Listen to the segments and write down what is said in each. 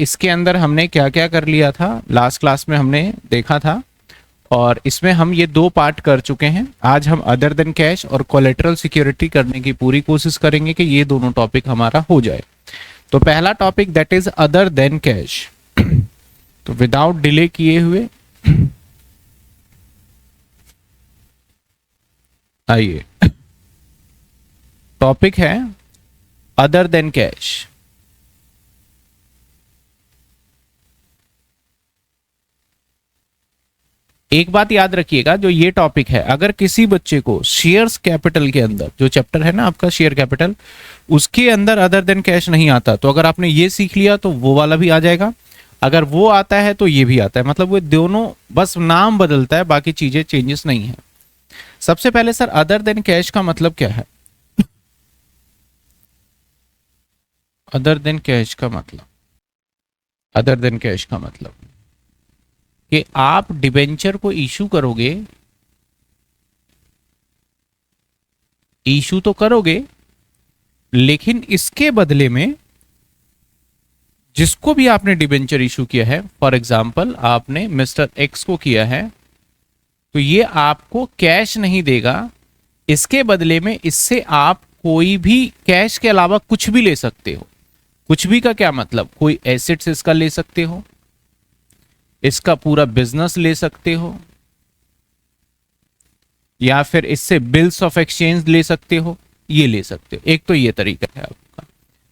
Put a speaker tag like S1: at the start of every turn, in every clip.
S1: इसके अंदर हमने क्या क्या कर लिया था, लास्ट क्लास में हमने देखा था, और इसमें हम ये 2 पार्ट कर चुके हैं। आज हम अदर देन कैश और कोलेटरल सिक्योरिटी करने की पूरी कोशिश करेंगे कि ये दोनों टॉपिक हमारा हो जाए। तो पहला topic that is other than cash. तो विदाउट डिले किए हुए आइए, टॉपिक है अदर देन कैश। एक बात याद रखिएगा, जो ये टॉपिक है, अगर किसी बच्चे को शेयर्स कैपिटल के अंदर, जो चैप्टर है ना आपका शेयर कैपिटल, उसके अंदर अदर देन कैश नहीं आता, तो अगर आपने ये सीख लिया तो वो वाला भी आ जाएगा, अगर वो आता है तो ये भी आता है। मतलब वो दोनों बस नाम बदलता है, बाकी चीजें चेंजेस नहीं है। सबसे पहले सर, अदर देन कैश का मतलब क्या है? अदर देन कैश का मतलब, अदर देन कैश का मतलब कि आप डिबेंचर को इशू करोगे, इशू तो करोगे, लेकिन इसके बदले में जिसको भी आपने डिबेंचर इशू किया है, फॉर एग्जांपल आपने मिस्टर एक्स को किया है, तो ये आपको कैश नहीं देगा, इसके बदले में इससे आप कोई भी कैश के अलावा कुछ भी ले सकते हो। कुछ भी का क्या मतलब? कोई एसेट्स इसका ले सकते हो, इसका पूरा बिजनेस ले सकते हो, या फिर इससे बिल्स ऑफ एक्सचेंज ले सकते हो, ये ले सकते हो। एक तो ये तरीका है आपका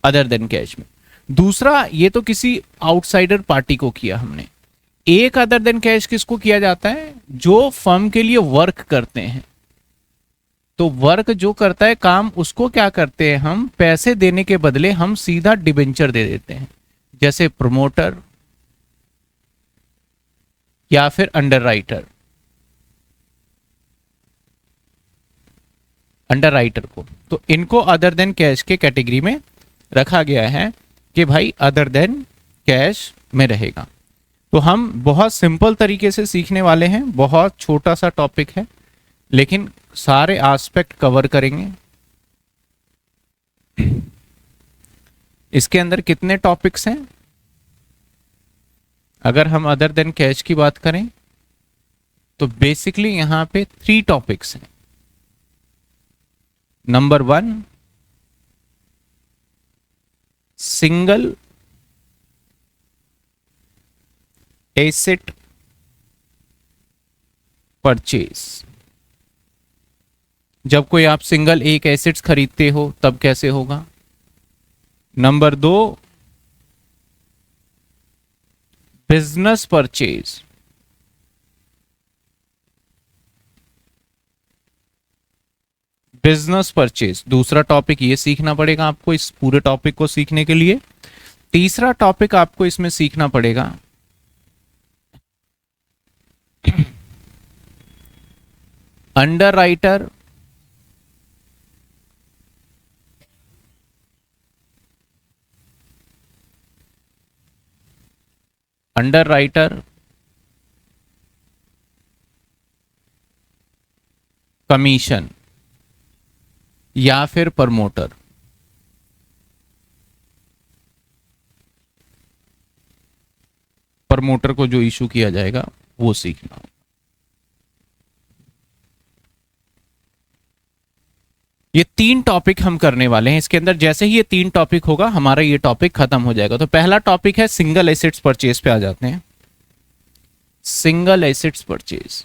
S1: अदर देन कैश में। दूसरा, ये तो किसी आउटसाइडर पार्टी को किया हमने। एक अदर देन कैश किसको किया जाता है? जो फर्म के लिए वर्क करते हैं। तो वर्क जो करता है काम, उसको क्या करते हैं हम, पैसे देने के बदले हम सीधा डिबेंचर दे देते हैं, जैसे प्रमोटर या फिर अंडरराइटर। अंडरराइटर को, तो इनको अदर देन कैश के कैटेगरी में रखा गया है कि भाई अदर देन कैश में रहेगा। तो हम बहुत सिंपल तरीके से सीखने वाले हैं, बहुत छोटा सा टॉपिक है, लेकिन सारे एस्पेक्ट कवर करेंगे। इसके अंदर कितने टॉपिक्स हैं? अगर हम अदर देन कैश की बात करें तो बेसिकली यहां पे 3 टॉपिक्स हैं। Number 1, single asset purchase. जब कोई आप सिंगल एक एसेट्स खरीदते हो तब कैसे होगा। Number 2, business purchase. Business purchase दूसरा टॉपिक, ये सीखना पड़ेगा आपको इस पूरे टॉपिक को सीखने के लिए। तीसरा टॉपिक आपको इसमें सीखना पड़ेगा अंडरराइटर कमीशन या फिर प्रमोटर। प्रमोटर को जो इशू किया जाएगा वो सीखना। ये 3 टॉपिक हम करने वाले हैं इसके अंदर। जैसे ही ये 3 टॉपिक होगा हमारा ये टॉपिक खत्म हो जाएगा। तो पहला टॉपिक है सिंगल एसेट्स परचेज पे आ जाते हैं। सिंगल एसेट्स परचेज,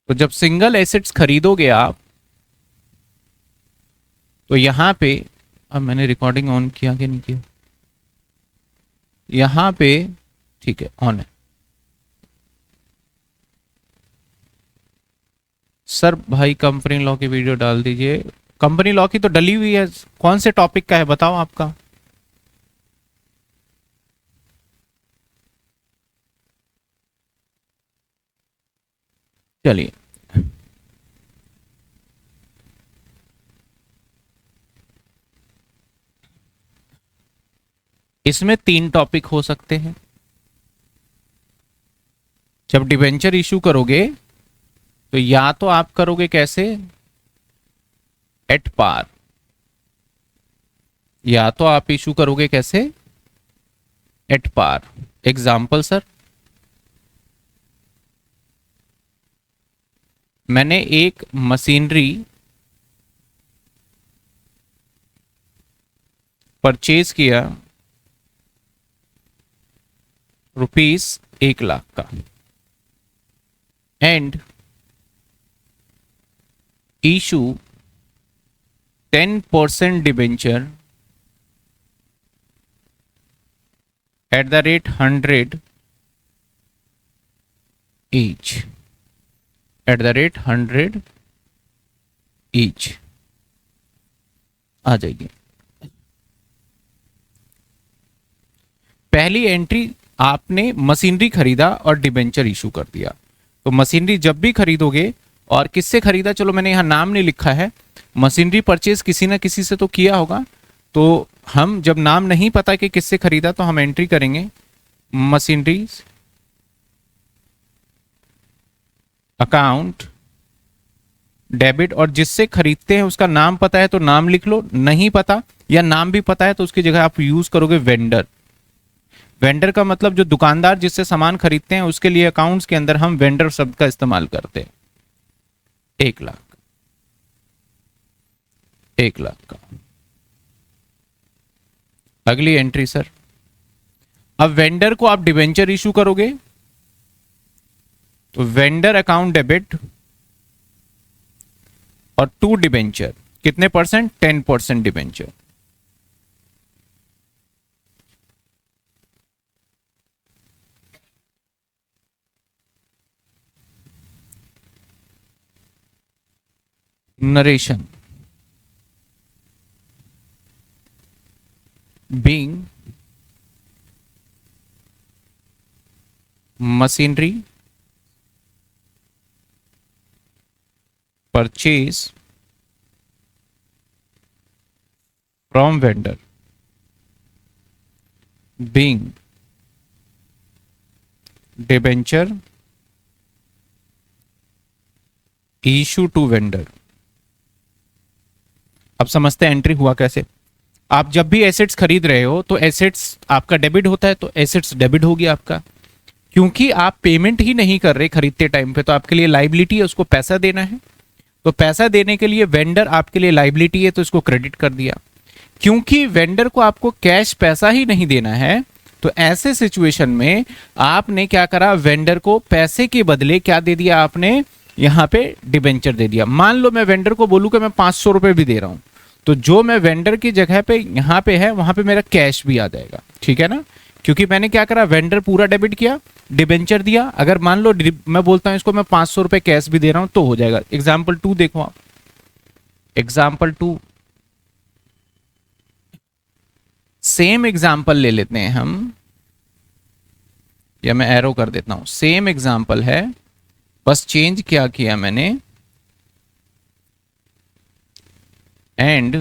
S1: तो जब सिंगल एसेट्स खरीदोगे आप, तो यहां पे, अब मैंने रिकॉर्डिंग ऑन किया कि नहीं किया, यहां पे ठीक है ऑन है। सर भाई कंपनी लॉ की वीडियो डाल दीजिए। कंपनी लॉ की तो डली हुई है। कौन से टॉपिक का है बताओ आपका? चलिए, इसमें 3 टॉपिक हो सकते हैं। जब डिबेंचर इशू करोगे तो या तो आप करोगे कैसे एट पार, या तो आप इशू करोगे कैसे, एट पार। एग्जाम्पल सर, मैंने एक मशीनरी परचेज किया ₹1,00,000 का, and issue 10% debenture at the rate 100 each, at the rate 100 each। आ जाइए, पहली एंट्री आपने मशीनरी खरीदा और डिबेंचर इशू कर दिया। तो मशीनरी जब भी खरीदोगे, और किससे खरीदा, चलो मैंने यहां नाम नहीं लिखा है, मशीनरी परचेज किसी ना किसी से तो किया होगा। तो हम जब नाम नहीं पता कि किससे खरीदा तो हम एंट्री करेंगे मशीनरी अकाउंट डेबिट, और जिससे खरीदते हैं उसका नाम पता है तो नाम लिख लो, नहीं पता या नाम भी पता है तो उसकी जगह आप यूज करोगे वेंडर। वेंडर का मतलब जो दुकानदार जिससे सामान खरीदते हैं, उसके लिए अकाउंट्स के अंदर हम वेंडर शब्द का इस्तेमाल करते हैं। 1,00,000, 1,00,000 का। अगली एंट्री सर, अब वेंडर को आप डिबेंचर इशू करोगे तो वेंडर अकाउंट डेबिट और टू डिबेंचर, कितने percent, 10% debenture. Narration, being machinery purchase from vendor, being debenture issue to vendor। अब समझते हैं एंट्री हुआ कैसे। आप जब भी एसेट्स खरीद रहे हो तो एसेट्स आपका डेबिट होता है, तो एसेट्स डेबिट हो गया आपका, क्योंकि आप पेमेंट ही नहीं कर रहे खरीदते टाइम पे, तो आपके लिए लाइबिलिटी है, उसको पैसा देना है। तो पैसा देने के लिए वेंडर आपके लिए लाइबिलिटी है, तो इसको क्रेडिट कर दिया। क्योंकि वेंडर को आपको कैश पैसा ही नहीं देना है, तो ऐसे सिचुएशन में आपने क्या करा, वेंडर को पैसे के बदले क्या दे दिया आपने, यहां पे डिबेंचर दे दिया। मान लो मैं वेंडर को बोलूं कि मैं 500 रुपए भी दे रहा हूं, तो जो मैं वेंडर की जगह पे यहां पे है वहां पे मेरा कैश भी आ जाएगा, ठीक है ना, क्योंकि मैंने क्या करा, वेंडर पूरा डेबिट किया, डिबेंचर दिया। अगर मान लो मैं बोलता हूं इसको मैं 500 रुपए कैश भी दे रहा हूं तो हो जाएगा। एग्जाम्पल 2 देखो आप, एग्जाम्पल 2, सेम एग्जाम्पल ले लेते हैं हम, या मैं एरो कर देता हूं, सेम एग्जाम्पल है, बस चेंज क्या किया मैंने, एंड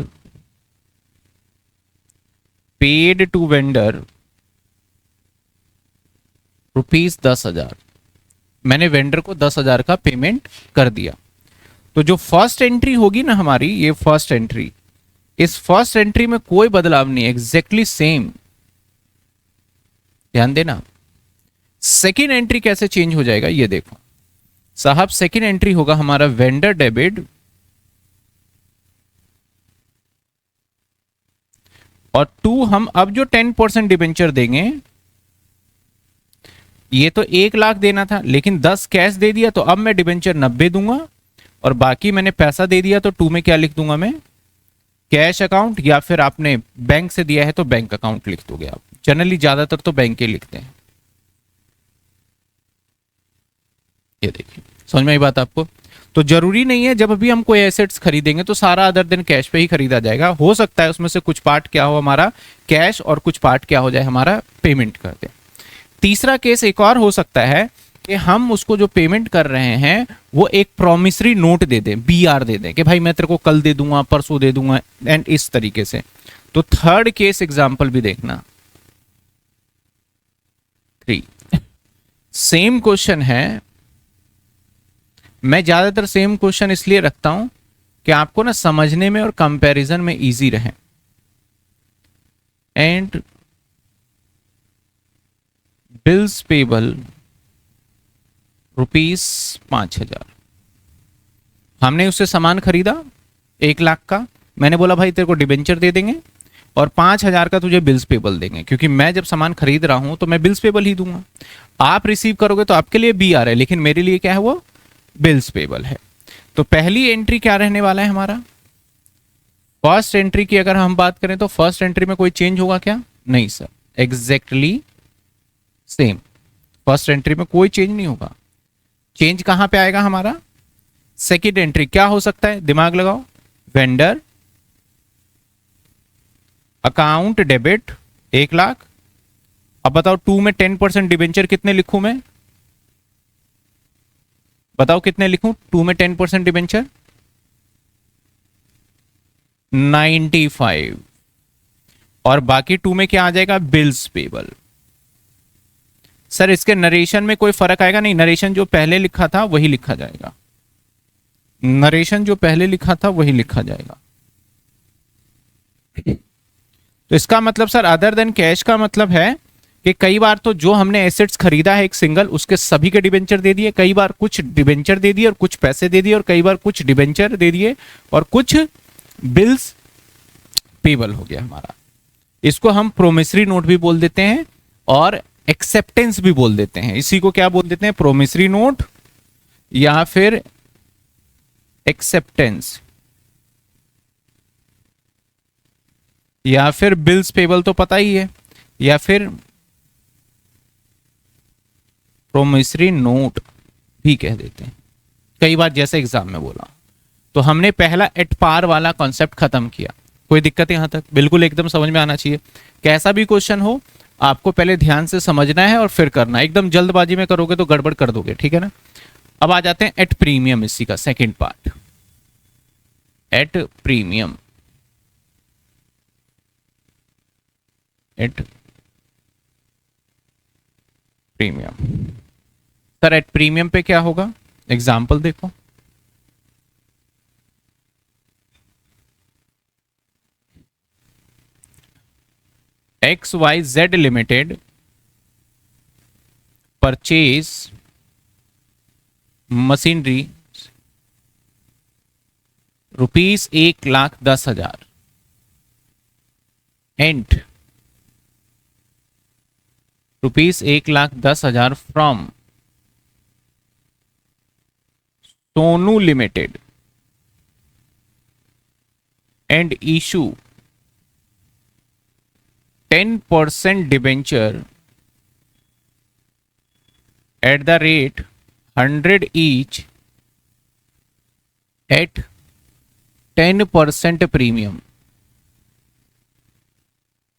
S1: पेड टू वेंडर ₹10,000। मैंने वेंडर को 10,000 का पेमेंट कर दिया। तो जो फर्स्ट एंट्री होगी ना हमारी, ये फर्स्ट एंट्री, इस फर्स्ट एंट्री में कोई बदलाव नहीं, एग्जैक्टली सेम। ध्यान देना, सेकेंड एंट्री कैसे चेंज हो जाएगा ये देखो साहब। सेकेंड एंट्री होगा हमारा वेंडर डेबिट और 2 हम अब जो 10% डिबेंचर देंगे, ये तो 1,00,000 देना था लेकिन 10 कैश दे दिया, तो अब मैं डिबेंचर 90 दूंगा, और बाकी मैंने पैसा दे दिया, तो 2 में क्या लिख दूंगा मैं, कैश अकाउंट, या फिर आपने बैंक से दिया है तो बैंक अकाउंट लिख दोगे आप। जनरली ज्यादातर तो बैंक के लिखते हैं। ये देखिए, समझ में आई बात आपको। तो जरूरी नहीं है जब अभी हम कोई एसेट्स खरीदेंगे तो सारा अदर दिन कैश पे ही खरीदा जाएगा। हो सकता है उसमें से कुछ पार्ट क्या हो हमारा कैश और कुछ पार्ट क्या हो जाए हमारा पेमेंट कर दे। तीसरा केस एक और हो सकता है कि हम उसको जो पेमेंट कर रहे हैं वो एक प्रोमिसरी नोट दे दें, BR दे दें कि भाई मैं तेरे को कल दे दूंगा, परसों दे दूंगा, एंड इस तरीके से। तो थर्ड केस एग्जांपल भी देखना। 3 सेम क्वेश्चन है। मैं ज्यादातर सेम क्वेश्चन इसलिए रखता हूं कि आपको ना समझने में और कंपैरिजन में इजी रहे। And bills payable ₹5,000। हमने उससे सामान खरीदा 1,00,000 का। मैंने बोला भाई तेरे को डिबेंचर दे देंगे और 5,000 का तुझे बिल्स पेबल देंगे, क्योंकि मैं जब सामान खरीद रहा हूं तो मैं बिल्स पेबल ही दूंगा। आप रिसीव करोगे तो आपके लिए बी आ रहा है, लेकिन मेरे लिए क्या है, वो बिल्स पेबल है। तो पहली एंट्री क्या रहने वाला है हमारा, फर्स्ट एंट्री की अगर हम बात करें तो फर्स्ट एंट्री में कोई चेंज होगा क्या? नहीं sir, exactly same. First entry में कोई चेंज नहीं होगा। चेंज कहां पे आएगा हमारा? Second entry. क्या हो सकता है, दिमाग लगाओ। Vendor account debit 1,00,000। अब बताओ 2 में 10% डिबेंचर कितने लिखूं मैं? बताओ कितने लिखूं 2 में 10% डिबेंचर? 95। और बाकी 2 में क्या आ जाएगा? Bills payable. सर इसके नरेशन में कोई फर्क आएगा? नहीं, नरेशन जो पहले लिखा था वही लिखा जाएगा। नरेशन जो पहले लिखा था वही लिखा जाएगा। तो इसका मतलब सर अदर देन कैश का मतलब है कि कई बार तो जो हमने एसेट्स खरीदा है एक सिंगल, उसके सभी के डिबेंचर दे दिए, कई बार कुछ डिबेंचर दे दिए और कुछ पैसे दे दिए, और कई बार कुछ डिबेंचर दे दिए और कुछ बिल्स पेबल हो गया हमारा। इसको हम प्रोमिसरी नोट भी बोल देते हैं और एक्सेप्टेंस भी बोल देते हैं। इसी को क्या बोल देते हैं? प्रोमिसरी नोट या फिर एक्सेप्टेंस या फिर बिल्स पेबल तो पता ही है, या फिर प्रोमिसरी नोट भी कह देते हैं कई बार, जैसे एग्जाम में बोला। तो हमने पहला एट पार वाला कॉन्सेप्ट खत्म किया। कोई दिक्कत यहां तक? बिल्कुल एकदम समझ में आना चाहिए। कैसा भी क्वेश्चन हो आपको पहले ध्यान से समझना है और फिर करना है। एकदम जल्दबाजी में करोगे तो गड़बड़ कर दोगे, ठीक है ना। अब आ जाते हैं एट प्रीमियम, इसी का second part. At premium, at premium. Sir at premium पे क्या होगा? एग्जाम्पल देखो। XYZ limited purchase machinery ₹1,10,000 and ₹1,10,000 from Sonu limited and issue 10% debenture at the rate 100 each at 10% premium.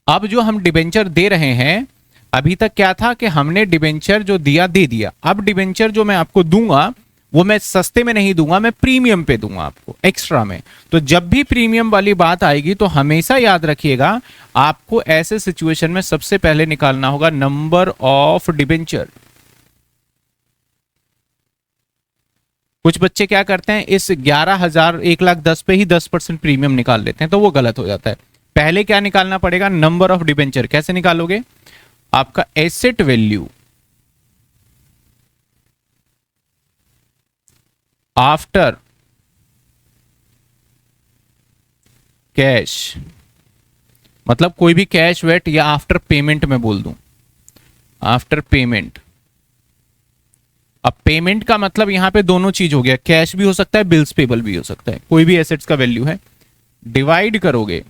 S1: अब जो हम डिबेंचर दे रहे हैं, अभी तक क्या था कि हमने डिबेंचर जो दिया दे दिया। अब डिबेंचर जो मैं आपको दूंगा वो मैं सस्ते में नहीं दूंगा, मैं प्रीमियम पे दूंगा आपको, एक्स्ट्रा में। तो जब भी प्रीमियम वाली बात आएगी तो हमेशा याद रखिएगा, आपको ऐसे सिचुएशन में सबसे पहले निकालना होगा नंबर ऑफ डिबेंचर। कुछ बच्चे क्या करते हैं, इस 11,000 1,10,000 पे ही 10% प्रीमियम निकाल लेते हैं, तो वो गलत हो जाता है। पहले क्या निकालना पड़ेगा? Number of debenture. कैसे निकालोगे? आपका एसेट वैल्यू आफ्टर कैश, मतलब कोई भी कैश वेट या आफ्टर पेमेंट में बोल दूं, आफ्टर पेमेंट। अब पेमेंट का मतलब यहां पे दोनों चीज हो गया, कैश भी हो सकता है, बिल्स पेबल भी हो सकता है, कोई भी एसेट्स का वैल्यू है। डिवाइड करोगे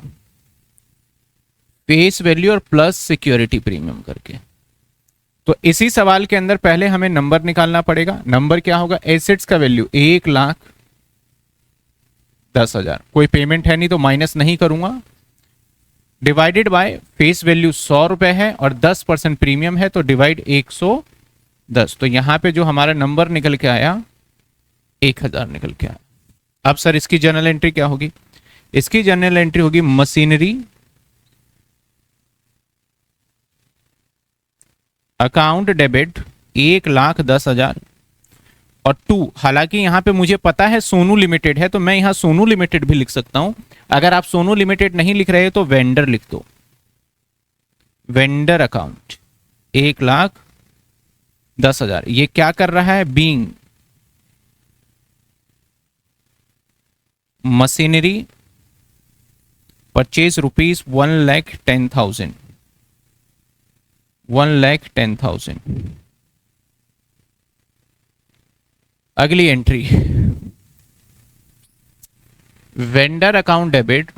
S1: फेस वैल्यू और प्लस सिक्योरिटी प्रीमियम करके। तो इसी सवाल के अंदर पहले हमें नंबर निकालना पड़ेगा। नंबर क्या होगा? एसेट्स का वैल्यू 1,10,000, कोई पेमेंट है नहीं तो माइनस नहीं करूंगा, डिवाइडेड बाय फेस वैल्यू 100 रुपए है और 10% प्रीमियम है, तो डिवाइड 110। तो यहां पे जो हमारा नंबर निकल के आया 1,000 निकल के आया। अब सर इसकी जर्नल एंट्री क्या होगी? इसकी जर्नल एंट्री होगी मशीनरी अकाउंट डेबिट 1,10,000 और 2, हालांकि यहाँ पे मुझे पता है सोनू लिमिटेड है तो मैं यहाँ सोनू लिमिटेड भी लिख सकता हूं। अगर आप सोनू लिमिटेड नहीं लिख रहे तो वेंडर लिख दो, वेंडर अकाउंट 1,10,000। ये क्या कर रहा है? Being machinery purchase rupees 1,10,000, 1,10,000। अगली entry, vendor account debit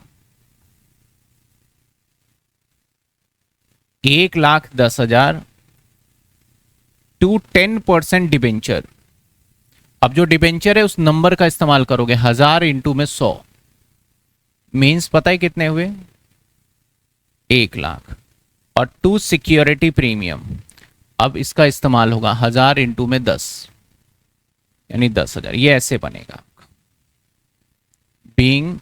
S1: 1,10,000 to 10% debenture. अब जो डिबेंचर है उस नंबर का इस्तेमाल करोगे, 1000 इंटू में 100 मीन्स पता है कितने हुए? 1,00,000। और टू सिक्योरिटी प्रीमियम, अब इसका इस्तेमाल होगा 1000 इंटू में 10 यानी 10,000। ये ऐसे बनेगा आपका, being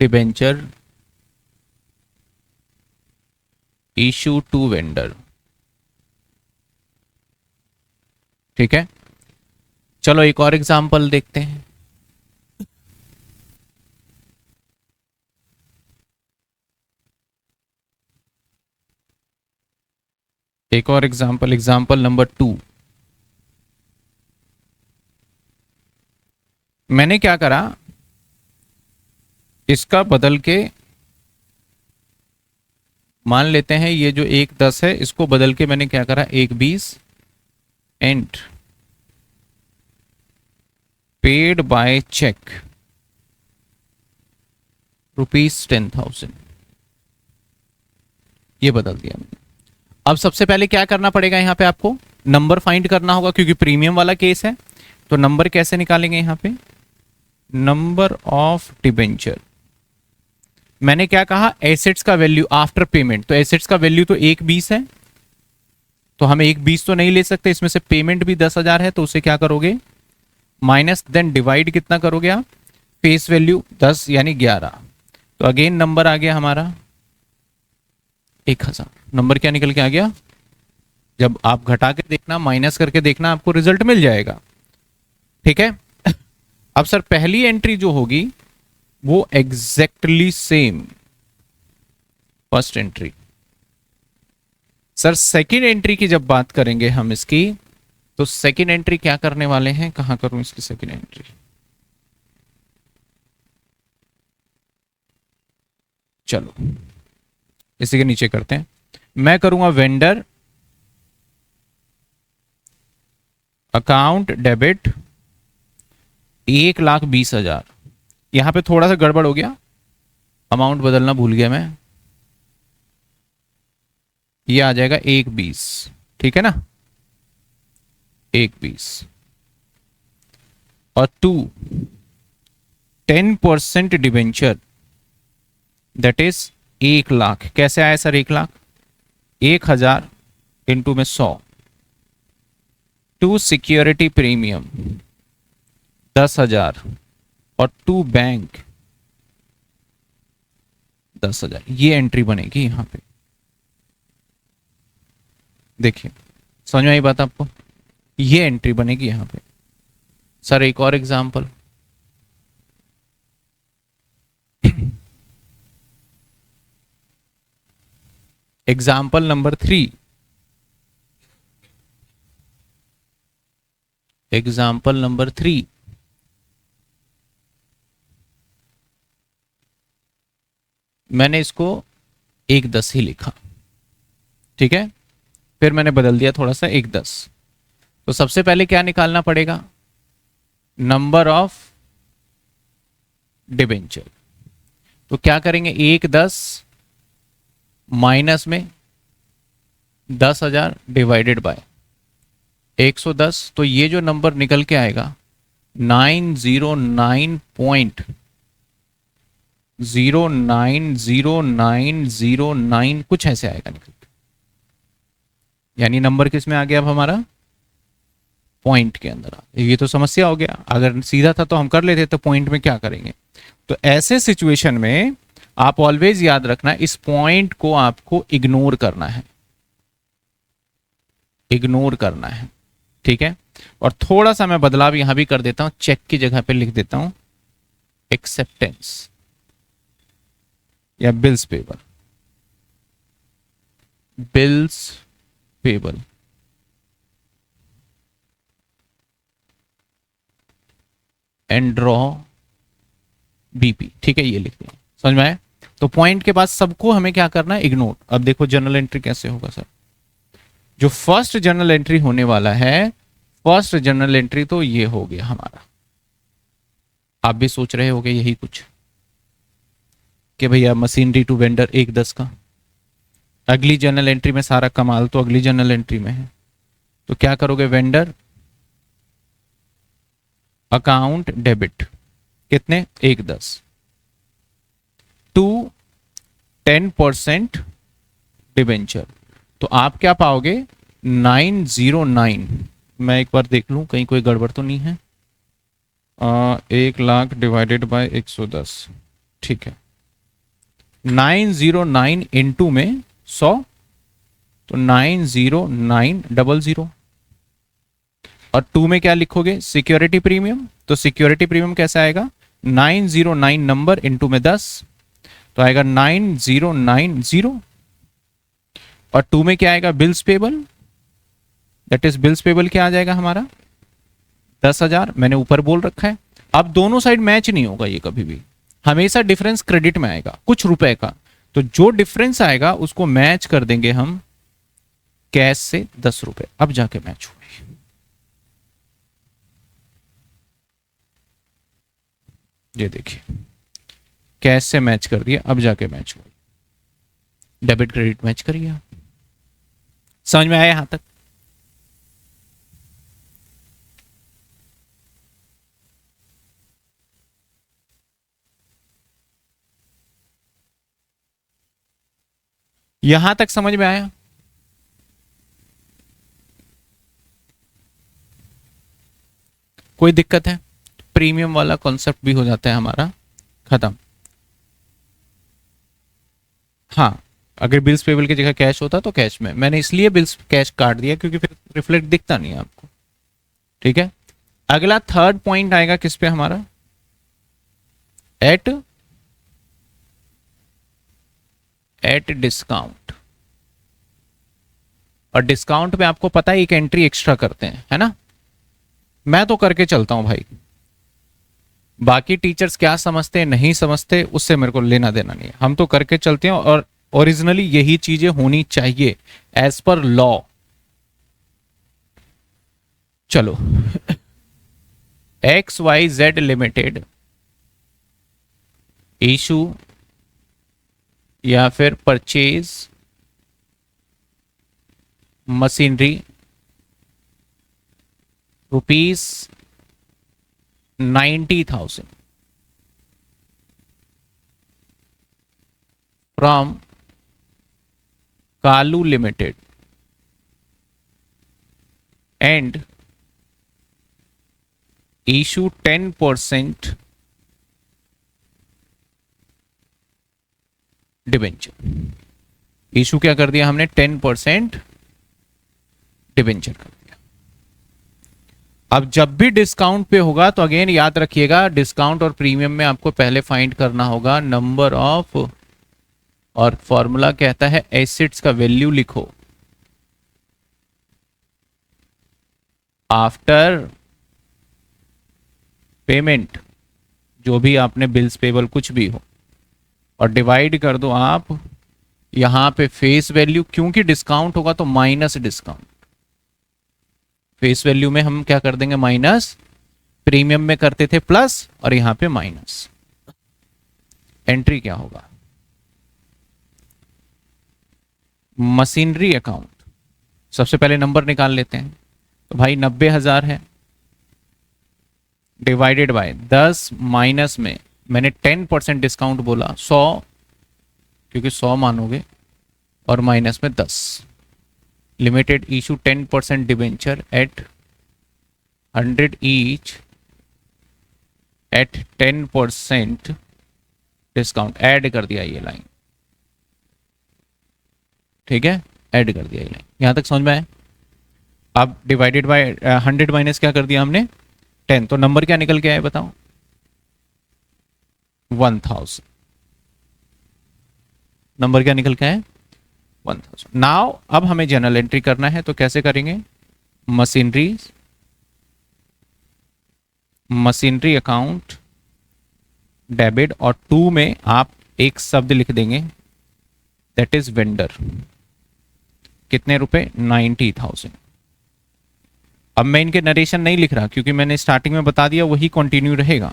S1: debenture issue to vendor. ठीक है, चलो एक और एग्जांपल देखते हैं। एक और एग्जांपल नंबर 2। मैंने क्या करा, इसका बदल के मान लेते हैं ये जो 1,10 है इसको बदल के मैंने क्या करा, 1,20 एंड पेड बाय चेक ₹10,000, ये बदल दिया मैंने। अब सबसे पहले क्या करना पड़ेगा, यहां पे आपको नंबर फाइंड करना होगा क्योंकि प्रीमियम वाला केस है। तो नंबर कैसे निकालेंगे, यहां पे नंबर ऑफ डिबेंचर। मैंने क्या कहा, एसेट्स का वैल्यू आफ्टर पेमेंट, तो एसेट्स का वैल्यू तो 1,20 है, तो हम 1,20 तो नहीं ले सकते, इसमें से पेमेंट भी 10,000 है, तो उसे क्या करोगे, माइनस, देन डिवाइड कितना करोगे आप, फेस वैल्यू 10 यानी 11। तो अगेन नंबर आ गया हमारा 1,000। नंबर क्या निकल के आ गया, जब आप घटा के देखना, माइनस करके देखना, आपको रिजल्ट मिल जाएगा। ठीक है, अब सर पहली एंट्री जो होगी वो exactly same first entry. Sir second entry की जब बात करेंगे हम इसकी, तो सेकंड एंट्री क्या करने वाले हैं, कहां करूं इसकी सेकंड एंट्री, चलो इसी के नीचे करते हैं। मैं करूंगा वेंडर अकाउंट डेबिट 1,20,000। यहां पे थोड़ा सा गड़बड़ हो गया, अमाउंट बदलना भूल गया मैं, ये आ जाएगा 1,20, ठीक है ना, 1,20 और 10% डिबेंचर दैट इज 1,00,000। कैसे आया सर 1,00,000, 1,000 इंटू में 100 टू सिक्योरिटी प्रीमियम 10,000 और टू बैंक 10,000। ये एंट्री बनेगी यहां पे, देखिए समझ में आई बात आपको, ये एंट्री बनेगी यहां पे। सर एक और example, example number 3, example number 3। मैंने इसको 1,10 ही लिखा, ठीक है, फिर मैंने बदल दिया थोड़ा सा 1,10। तो सबसे पहले क्या निकालना पड़ेगा, नंबर ऑफ डिबेंचर। तो क्या करेंगे, 1,10 माइनस में 10,000 डिवाइडेड बाय 110, तो ये जो नंबर निकल के आएगा 909.0900909 कुछ ऐसे आएगा निकल के। यानी नंबर किस में आ गया अब हमारा, पॉइंट के अंदर। ये तो समस्या हो गया, अगर सीधा था तो हम कर लेते, तो पॉइंट में क्या करेंगे। तो ऐसे सिचुएशन में आप ऑलवेज याद रखना, इस पॉइंट को आपको इग्नोर करना है। इग्नोर करना है, ठीक है। और थोड़ा सा मैं बदलाव यहां भी कर देता हूं, चेक की जगह पे लिख देता हूं एक्सेप्टेंस या bills payable, bills payable and draw BP, ठीक है, ये लिख दिया, समझ में आया। तो पॉइंट के बाद सबको हमें क्या करना है, इग्नोर। अब देखो जर्नल एंट्री कैसे होगा सर, जो फर्स्ट जर्नल एंट्री होने वाला है, फर्स्ट जर्नल एंट्री तो ये हो गया हमारा। आप भी सोच रहे होगे यही कुछ कि भैया मशीनरी टू वेंडर 1/10 का। अगली जर्नल एंट्री में सारा कमाल तो अगली जर्नल एंट्री में है। तो क्या करोगे, वेंडर अकाउंट डेबिट कितने, 1/10 टू 10% डिबेंचर। तो आप क्या पाओगे, 909। मैं एक बार देख लूं कहीं कोई गड़बड़ तो नहीं है। 1,00,000 डिवाइडेड बाय 110, ठीक है। 909 इंटू में 100, तो 90900। और 2 में क्या लिखोगे, सिक्योरिटी प्रीमियम। तो सिक्योरिटी प्रीमियम कैसे आएगा, 909 नंबर इंटू में 10, तो आएगा 9090। और 2 में क्या आएगा, bills payable, that is bills payable क्या आ जाएगा हमारा, 10,000। मैंने ऊपर बोल रखा है। अब दोनों साइड मैच नहीं होगा, ये कभी भी हमेशा डिफरेंस क्रेडिट में आएगा कुछ रुपए का। तो जो डिफरेंस आएगा उसको मैच कर देंगे हम कैश से 10 रुपए, अब जाके मैच हुए। ये देखिए कैश से मैच कर दिया, अब जाके मैच हुआ। डेबिट क्रेडिट मैच करिए आप। समझ में आया यहां तक। यहां तक समझ में आया। कोई दिक्कत है, प्रीमियम वाला कॉन्सेप्ट भी हो जाता है हमारा खत्म। हाँ, अगर बिल्स पेबल की जगह कैश होता तो कैश में, मैंने इसलिए बिल्स कैश काट दिया क्योंकि फिर रिफ्लेक्ट दिखता नहीं है आपको, ठीक है। अगला थर्ड पॉइंट आएगा किस पे हमारा, एट डिस्काउंट। और डिस्काउंट में आपको पता है एक एंट्री एक्स्ट्रा करते हैं, है ना। मैं तो करके चलता हूं भाई, बाकी टीचर्स क्या समझते हैं नहीं समझते उससे मेरे को लेना देना नहीं है, हम तो करके चलते हैं। और ओरिजिनली यही चीजें होनी चाहिए एज पर लॉ। चलो XYZ लिमिटेड इशू या फिर purchase machinery ₹90,000 from Kalu limited and issue 10% debenture. Issue क्या कर दिया हमने, 10% डिबेंचर कर दिया। अब जब भी डिस्काउंट पे होगा तो अगेन याद रखिएगा, डिस्काउंट और प्रीमियम में आपको पहले फाइंड करना होगा नंबर ऑफ, और फॉर्मूला कहता है एसेट्स का वैल्यू लिखो आफ्टर पेमेंट, जो भी आपने बिल्स पेबल कुछ भी हो, और डिवाइड कर दो आप यहां पे फेस वैल्यू, क्योंकि डिस्काउंट होगा तो माइनस डिस्काउंट। फेस वैल्यू में हम क्या कर देंगे, माइनस। प्रीमियम में करते थे प्लस, और यहां पे माइनस। एंट्री क्या होगा, मशीनरी अकाउंट। सबसे पहले नंबर निकाल लेते हैं, तो भाई 90,000 है, डिवाइडेड बाय 10 माइनस में मैंने 10% डिस्काउंट बोला, 100 क्योंकि 100 मानोगे, और माइनस में 10। Limited issue 10% debenture at 100 each at 10% discount. Add कर दिया ये लाइन, ठीक है, ऐड कर दिया ये लाइन। यहां तक समझ में आया। अब डिवाइडेड बाय 100 माइनस क्या कर दिया हमने 10, तो नंबर क्या निकल के आया बताओ 1000। नंबर क्या निकल के आया 1000। नाउ अब हमें जर्नल एंट्री करना है, तो कैसे करेंगे, मशीनरी, मशीनरी अकाउंट डेबिट, और 2 में आप एक शब्द लिख देंगे दैट इज वेंडर। कितने रुपए 90,000। अब मैं इनके नरेशन नहीं लिख रहा क्योंकि मैंने स्टार्टिंग में बता दिया, वही कंटिन्यू रहेगा।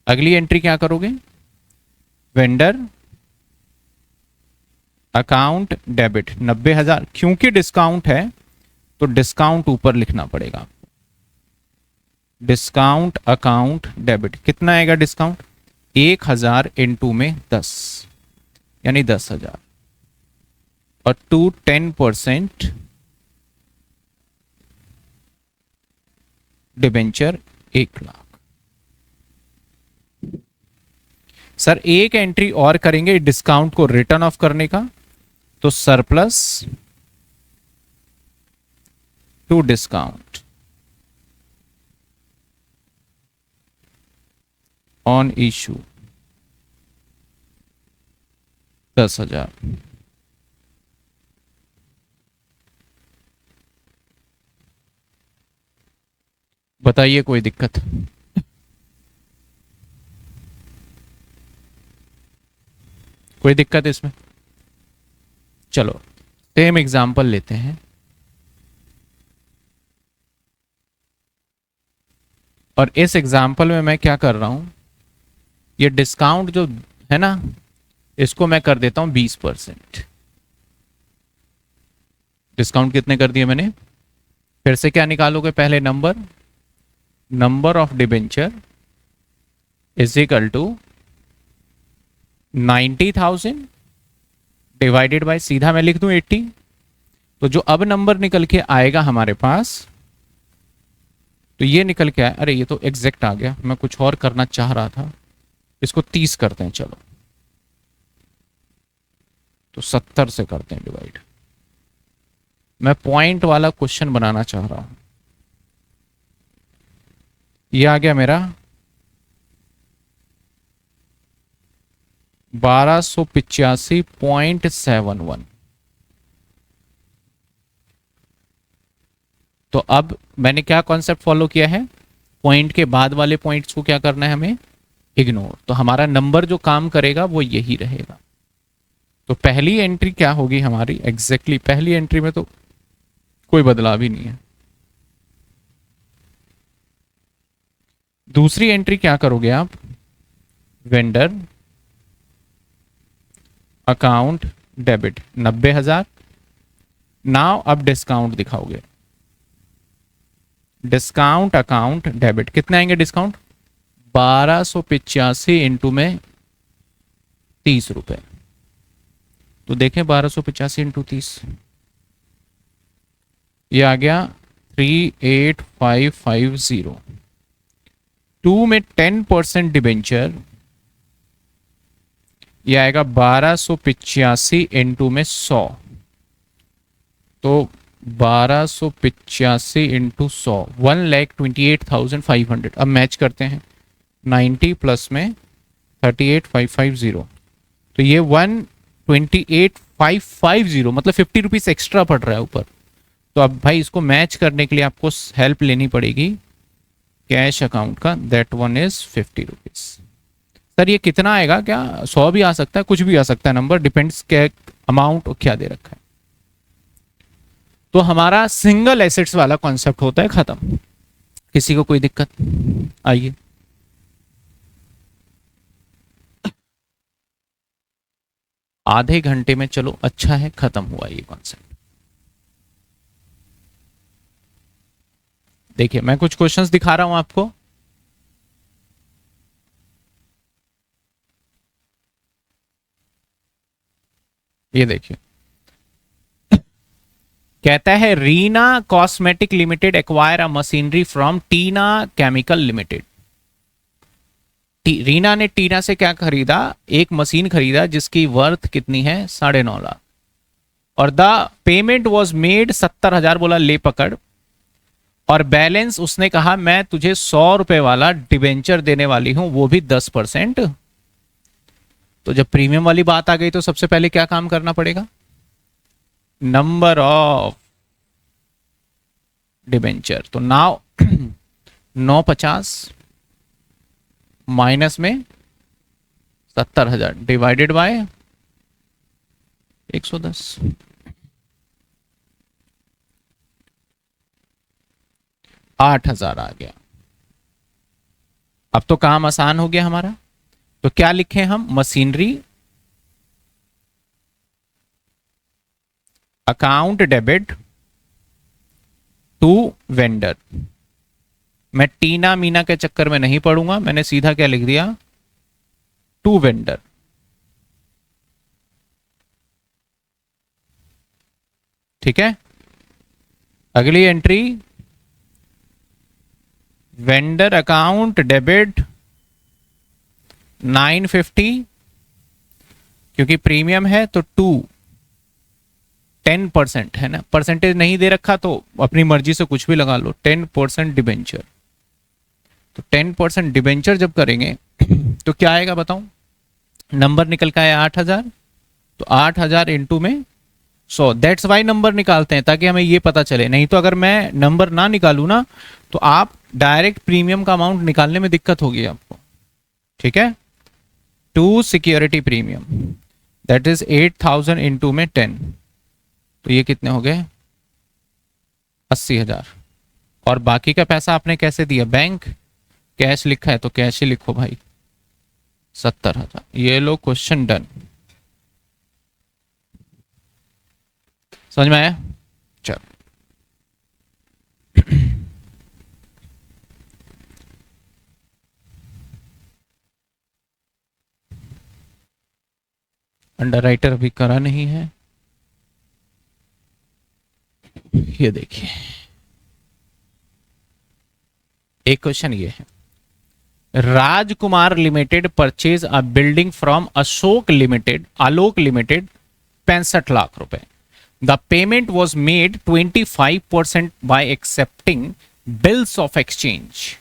S1: अगली एंट्री क्या करोगे, वेंडर अकाउंट डेबिट 90,000, क्योंकि डिस्काउंट है तो डिस्काउंट ऊपर लिखना पड़ेगा। डिस्काउंट अकाउंट डेबिट कितना आएगा डिस्काउंट 1000 इंटू में 10 यानी 10,000, और टू 10% डिबेंचर 1,00,000। सर एक एंट्री और करेंगे डिस्काउंट को रिटर्न ऑफ करने का, तो surplus to discount on issue 10,000। बताइए कोई दिक्कत, कोई दिक्कत इसमें। चलो सेम एग्जांपल लेते हैं, और इस एग्जांपल में मैं क्या कर रहा हूं, ये डिस्काउंट जो है ना इसको मैं कर देता हूं 20%। डिस्काउंट कितने कर दिए मैंने, फिर से क्या निकालोगे, पहले number of debenture is equal to 90,000 divided by, सीधा मैं लिख दूं 80। तो जो अब नंबर निकल के आएगा हमारे पास, तो ये निकल के आया, अरे ये तो एग्जैक्ट आ गया, मैं कुछ और करना चाह रहा था, इसको 30 करते हैं, चलो तो 70 से करते हैं डिवाइड। मैं पॉइंट वाला क्वेश्चन बनाना चाह रहा हूं। ये आ गया मेरा 1285.71। तो अब मैंने क्या कॉन्सेप्ट फॉलो किया है, पॉइंट के बाद वाले पॉइंट्स को क्या करना है हमें इग्नोर, तो हमारा नंबर जो काम करेगा वो यही रहेगा। तो पहली एंट्री क्या होगी हमारी, एग्जैक्टली पहली एंट्री में तो कोई बदलाव ही नहीं है। दूसरी एंट्री क्या करोगे आप, वेंडर अकाउंट डेबिट 90,000। नाउ अब डिस्काउंट दिखाओगे, डिस्काउंट अकाउंट डेबिट कितने आएंगे डिस्काउंट 1285 इंटू में 30 रुपए। तो देखें 1285 इंटू 30, ये आ गया 38,550। 2 में 10% डिबेंचर, ये आएगा 1285 इंटू में 100, तो 1285 इंटू 100 1,28,500। अब मैच करते हैं 90 प्लस में 38,550, तो ये 128,550 मतलब 50 रुपीज एक्स्ट्रा पड़ रहा है ऊपर। तो अब भाई इसको मैच करने के लिए आपको हेल्प लेनी पड़ेगी कैश अकाउंट का, that one is 50 rupees. Sir ये कितना आएगा, क्या 100 भी आ सकता है, कुछ भी आ सकता है नंबर, डिपेंड्स क्या अमाउंट क्या दे रखा है। तो हमारा सिंगल एसेट्स वाला कॉन्सेप्ट होता है खत्म। किसी को कोई दिक्कत, आइए। आधे घंटे में चलो अच्छा है, खत्म हुआ ये कॉन्सेप्ट। देखिए मैं कुछ क्वेश्चंस दिखा रहा हूं आपको, ये देखिए कहता है Reena cosmetic limited acquire a machinery from Tina chemical limited. Reena ने टीना से क्या खरीदा, एक मशीन खरीदा जिसकी वर्थ कितनी है 9.5 लाख। और द पेमेंट वॉज मेड 70,000 बोला ले पकड़, और बैलेंस उसने कहा मैं तुझे 100 रुपए वाला डिबेंचर देने वाली हूं, वो भी 10%। तो जब प्रीमियम वाली बात आ गई तो सबसे पहले क्या काम करना पड़ेगा, नंबर ऑफ डिबेंचर। तो नाउ 950 माइनस में 70,000 डिवाइडेड बाय 110, 8,000 आ गया। अब तो काम आसान हो गया हमारा। तो क्या लिखें हम, machinery account debit to vendor. मैं टीना मीना के चक्कर में नहीं पड़ूंगा, मैंने सीधा क्या लिख दिया, टू वेंडर। ठीक है, अगली एंट्री वेंडर अकाउंट डेबिट 950, क्योंकि प्रीमियम है तो 10% है ना, परसेंटेज नहीं दे रखा तो अपनी मर्जी से कुछ भी लगा लो, 10% डिबेंचर। तो 10% डिबेंचर जब करेंगे तो क्या आएगा बताऊं, नंबर निकल का है 8,000, तो 8,000 इंटू में 100, दैट्स वाई नंबर निकालते हैं ताकि हमें ये पता चले। नहीं तो अगर मैं नंबर ना निकालूं ना तो आप डायरेक्ट प्रीमियम का अमाउंट निकालने में दिक्कत होगी आपको। ठीक है, to securities premium that is 8,000 into में 10, तो ये कितने हो गए, 80,000। और बाकी का पैसा आपने कैसे दिया, बैंक कैश लिखा है तो कैश ही लिखो भाई, 70,000। ये लो क्वेश्चन डन। समझ में आया, चलो। अंडरराइटर अभी करा नहीं है, ये देखिए एक क्वेश्चन ये है, Rajkumar limited purchase a building from Ashok limited, Alok limited 65 lakh रुपए। The payment was made 25% by accepting bills of exchange.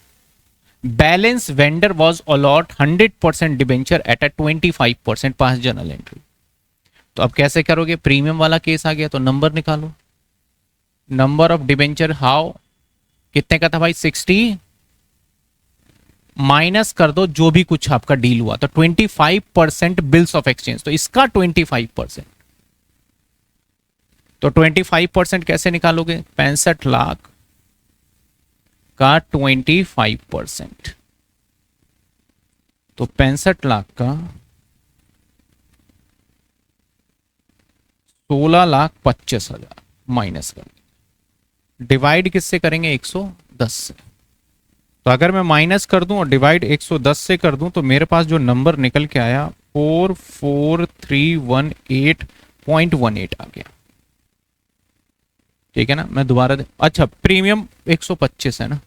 S1: Balance vendor was allot 100% debenture at a 25%, pass journal entry. तो अब कैसे करोगे, प्रीमियम वाला केस आ गया तो नंबर निकालो, नंबर ऑफ डिबेंचर हाउ, कितने का था भाई 60, माइनस कर दो जो भी कुछ आपका डील हुआ, तो 25% बिल्स ऑफ एक्सचेंज, तो इसका 25%। तो 25% कैसे निकालोगे, 65 लाख का 25%, तो 65 लाख का 16,25,000 माइनस कर, डिवाइड किससे करेंगे, 110 से। तो अगर मैं माइनस कर दूं और डिवाइड 110 से कर दूं तो मेरे पास जो नंबर निकल के आया 44318.18 आ गया। ठीक है ना, मैं दोबारा अच्छा प्रीमियम 125 है ना,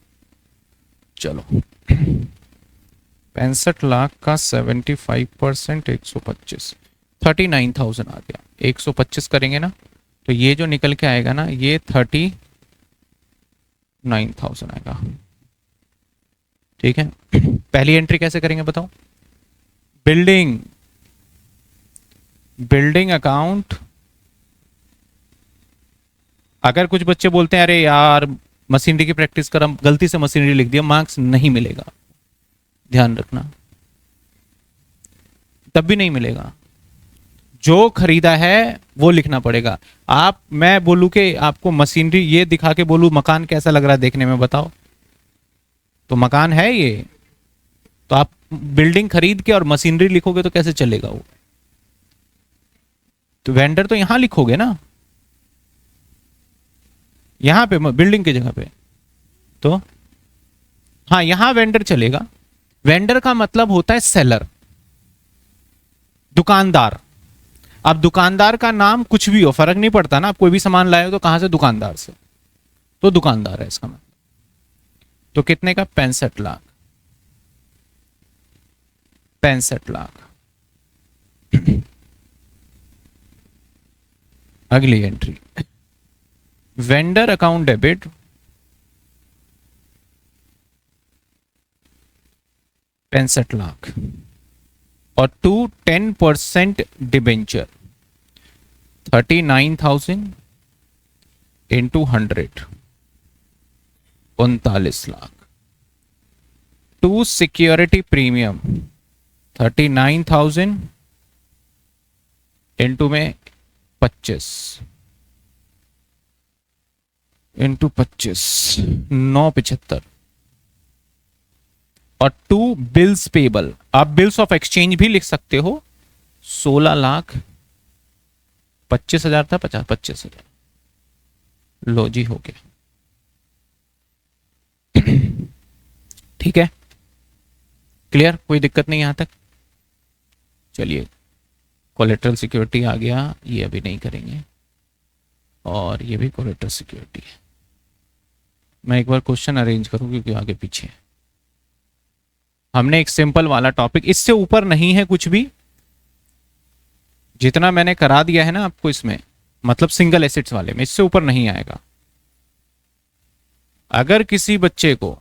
S1: चलो 65 लाख का 75% 125, 39,000 आ गया। 125 करेंगे ना तो ये जो निकल के आएगा ना ये 39,000 आएगा। ठीक है, पहली एंट्री कैसे करेंगे बताओ, बिल्डिंग अकाउंट। अगर कुछ बच्चे बोलते हैं अरे यार मशीनरी की प्रैक्टिस कर, हम गलती से मशीनरी लिख दिया, मार्क्स नहीं मिलेगा, ध्यान रखना, तब भी नहीं मिलेगा, जो खरीदा है वो लिखना पड़ेगा। आप, मैं बोलूं कि आपको मशीनरी ये दिखा के बोलूं मकान कैसा लग रहा है देखने में, बताओ, तो मकान है ये, तो आप बिल्डिंग खरीद के और मशीनरी लिखोगे तो कैसे चलेगा वो, तो वेंडर तो यहां लिखोगे ना, यहां पे बिल्डिंग की जगह पे, तो हाँ यहां वेंडर चलेगा। वेंडर का मतलब होता है सेलर, दुकानदार। अब दुकानदार का नाम कुछ भी हो, फर्क नहीं पड़ता ना, आप कोई भी सामान लाए हो तो कहां से, दुकानदार से, तो दुकानदार है इसका मतलब। तो कितने का, 65 लाख, 65 लाख अगली entry vendor account debit 65 lakh और 10% debenture 39,000 into 100 39 lakh. 2 security premium 39,000 into में 25 इंटू 25 975 और 2 बिल्स पेबल, आप बिल्स ऑफ एक्सचेंज भी लिख सकते हो 16 लाख 25,000 था 25,000 लो जी हो गया। ठीक है क्लियर, कोई दिक्कत नहीं यहां तक। चलिए कोलेटरल सिक्योरिटी आ गया, ये अभी नहीं करेंगे और ये भी कोलेटरल सिक्योरिटी है। मैं एक बार क्वेश्चन अरेंज करूं क्योंकि आगे पीछे हमने एक सिंपल वाला टॉपिक, इससे ऊपर नहीं है कुछ भी, जितना मैंने करा दिया है ना आपको इसमें, मतलब सिंगल एसेट्स वाले में, इससे ऊपर नहीं आएगा। अगर किसी बच्चे को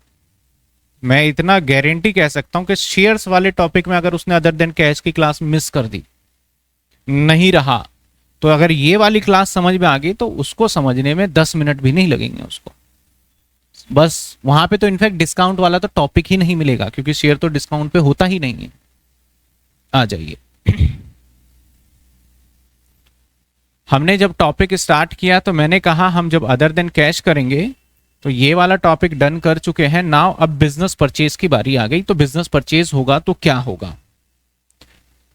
S1: मैं इतना गारंटी कह सकता हूं कि शेयर्स वाले टॉपिक में अगर उसने अदर देन कैश की क्लास मिस कर दी, नहीं रहा, तो अगर ये वाली क्लास समझ में आ गई तो उसको समझने में 10 मिनट भी नहीं लगेंगे उसको। बस वहां पे तो इनफैक्ट डिस्काउंट वाला तो टॉपिक ही नहीं मिलेगा क्योंकि शेयर तो डिस्काउंट पे होता ही नहीं है। आ जाइए हमने जब टॉपिक स्टार्ट किया तो मैंने कहा हम जब अदर देन कैश करेंगे तो ये वाला टॉपिक डन कर चुके हैं। नाउ अब बिजनेस परचेज की बारी आ गई, तो बिजनेस परचेज होगा तो क्या होगा,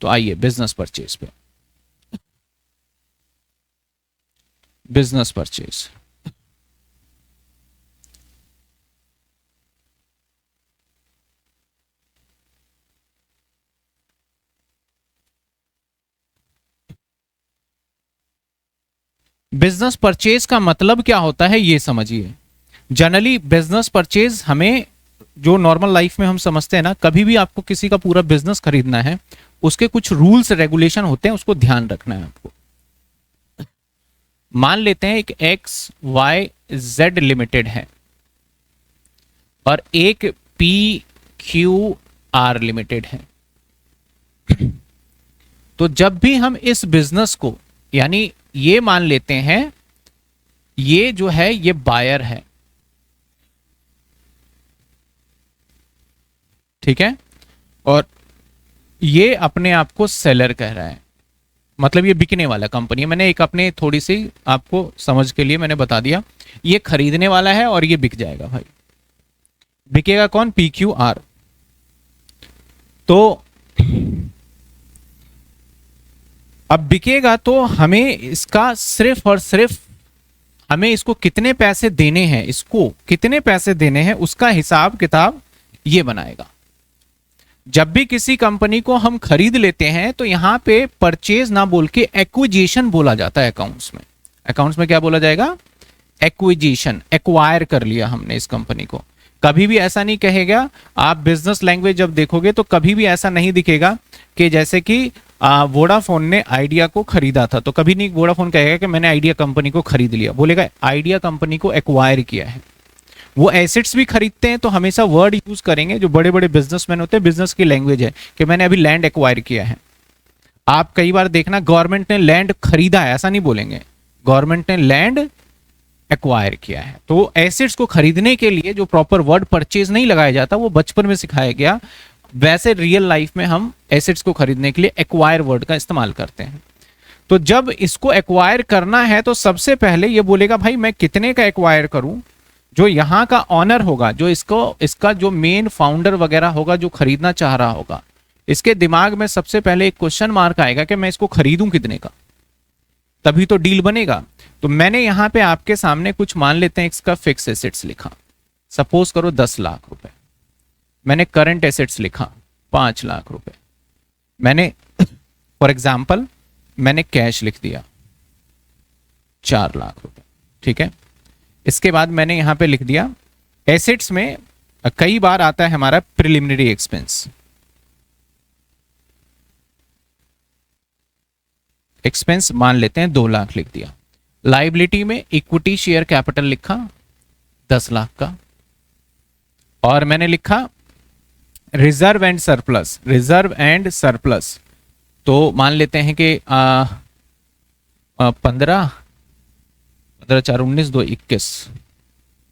S1: तो आइए बिजनेस परचेज पे। बिजनेस परचेज बिजनेस परचेज का मतलब क्या होता है ये समझिए। जनरली बिजनेस परचेज हमें जो नॉर्मल लाइफ में हम समझते हैं ना, कभी भी आपको किसी का पूरा बिजनेस खरीदना है उसके कुछ रूल्स रेगुलेशन होते हैं, उसको ध्यान रखना है आपको। मान लेते हैं एक एक्स वाई जेड लिमिटेड है और एक पी क्यू आर लिमिटेड है। तो जब भी हम इस बिजनेस को, यानी ये मान लेते हैं ये जो है ये बायर है, ठीक है, और ये अपने आप को सेलर कह रहा है, मतलब ये बिकने वाला कंपनी है। मैंने एक अपने थोड़ी सी आपको समझ के लिए मैंने बता दिया, ये खरीदने वाला है और ये बिक जाएगा भाई। बिकेगा कौन, पी क्यू आर। तो अब बिकेगा तो हमें इसका सिर्फ और सिर्फ हमें इसको कितने पैसे देने हैं, इसको कितने पैसे देने हैं उसका हिसाब किताब ये बनाएगा। जब भी किसी कंपनी को हम खरीद लेते हैं तो यहां पे परचेज ना बोल के एक्विजिशन बोला जाता है अकाउंट्स में। अकाउंट्स में क्या बोला जाएगा, एक्विजिशन, एक्वायर कर लिया हमने इस कंपनी को। कभी भी ऐसा नहीं कहेगा, आप बिजनेस लैंग्वेज जब देखोगे तो कभी भी ऐसा नहीं दिखेगा कि जैसे कि वोडाफोन ने आइडिया को खरीदा था, तो कभी नहीं वोडाफोन कहेगा कि मैंने आइडिया कंपनी को खरीद लिया, बोलेगा आइडिया कंपनी को एक्वायर किया है। वो एसेट्स भी खरीदते हैं तो हमेशा वर्ड यूज करेंगे, जो बड़े बड़े बिजनेसमैन होते हैं, बिजनेस की लैंग्वेज है कि मैंने अभी लैंड एक्वायर किया है। आप कई बार देखना गवर्नमेंट ने लैंड खरीदा है, ऐसा नहीं बोलेंगे, गवर्नमेंट ने लैंड एक्वायर किया है। तो एसेट्स को खरीदने के लिए जो प्रॉपर वर्ड परचेज नहीं लगाया जाता, वो बचपन में सिखाया गया। वैसे रियल लाइफ में हम एसेट्स को खरीदने के लिए एक्वायर वर्ड का इस्तेमाल करते हैं। तो जब इसको एक्वायर करना है तो सबसे पहले ये बोलेगा भाई मैं कितने का एक्वायर करूं। जो यहाँ का ऑनर होगा, जो इसका जो मेन फाउंडर वगैरह होगा, जो खरीदना चाह रहा होगा, इसके दिमाग में सबसे पहले एक क्वेश्चन मार्क आएगा कि मैं इसको खरीदूं कितने का, तभी तो डील बनेगा। तो मैंने यहां पे आपके सामने कुछ मान लेते हैं इसका फिक्स एसेट्स लिखा, सपोज करो 10 लाख रुपए। मैंने करंट एसेट्स लिखा 5 लाख रुपए। मैंने फॉर एग्जाम्पल मैंने कैश लिख दिया 4 लाख रुपए, ठीक है। इसके बाद मैंने यहां पे लिख दिया एसेट्स में कई बार आता है हमारा प्रिलिमिनरी एक्सपेंस। एक्सपेंस मान लेते हैं 2 लाख लिख दिया, लाइबिलिटी में इक्विटी शेयर कैपिटल लिखा 10 लाख का, और मैंने लिखा reserve and surplus, reserve and surplus तो मान लेते हैं कि 15 4 19 2 21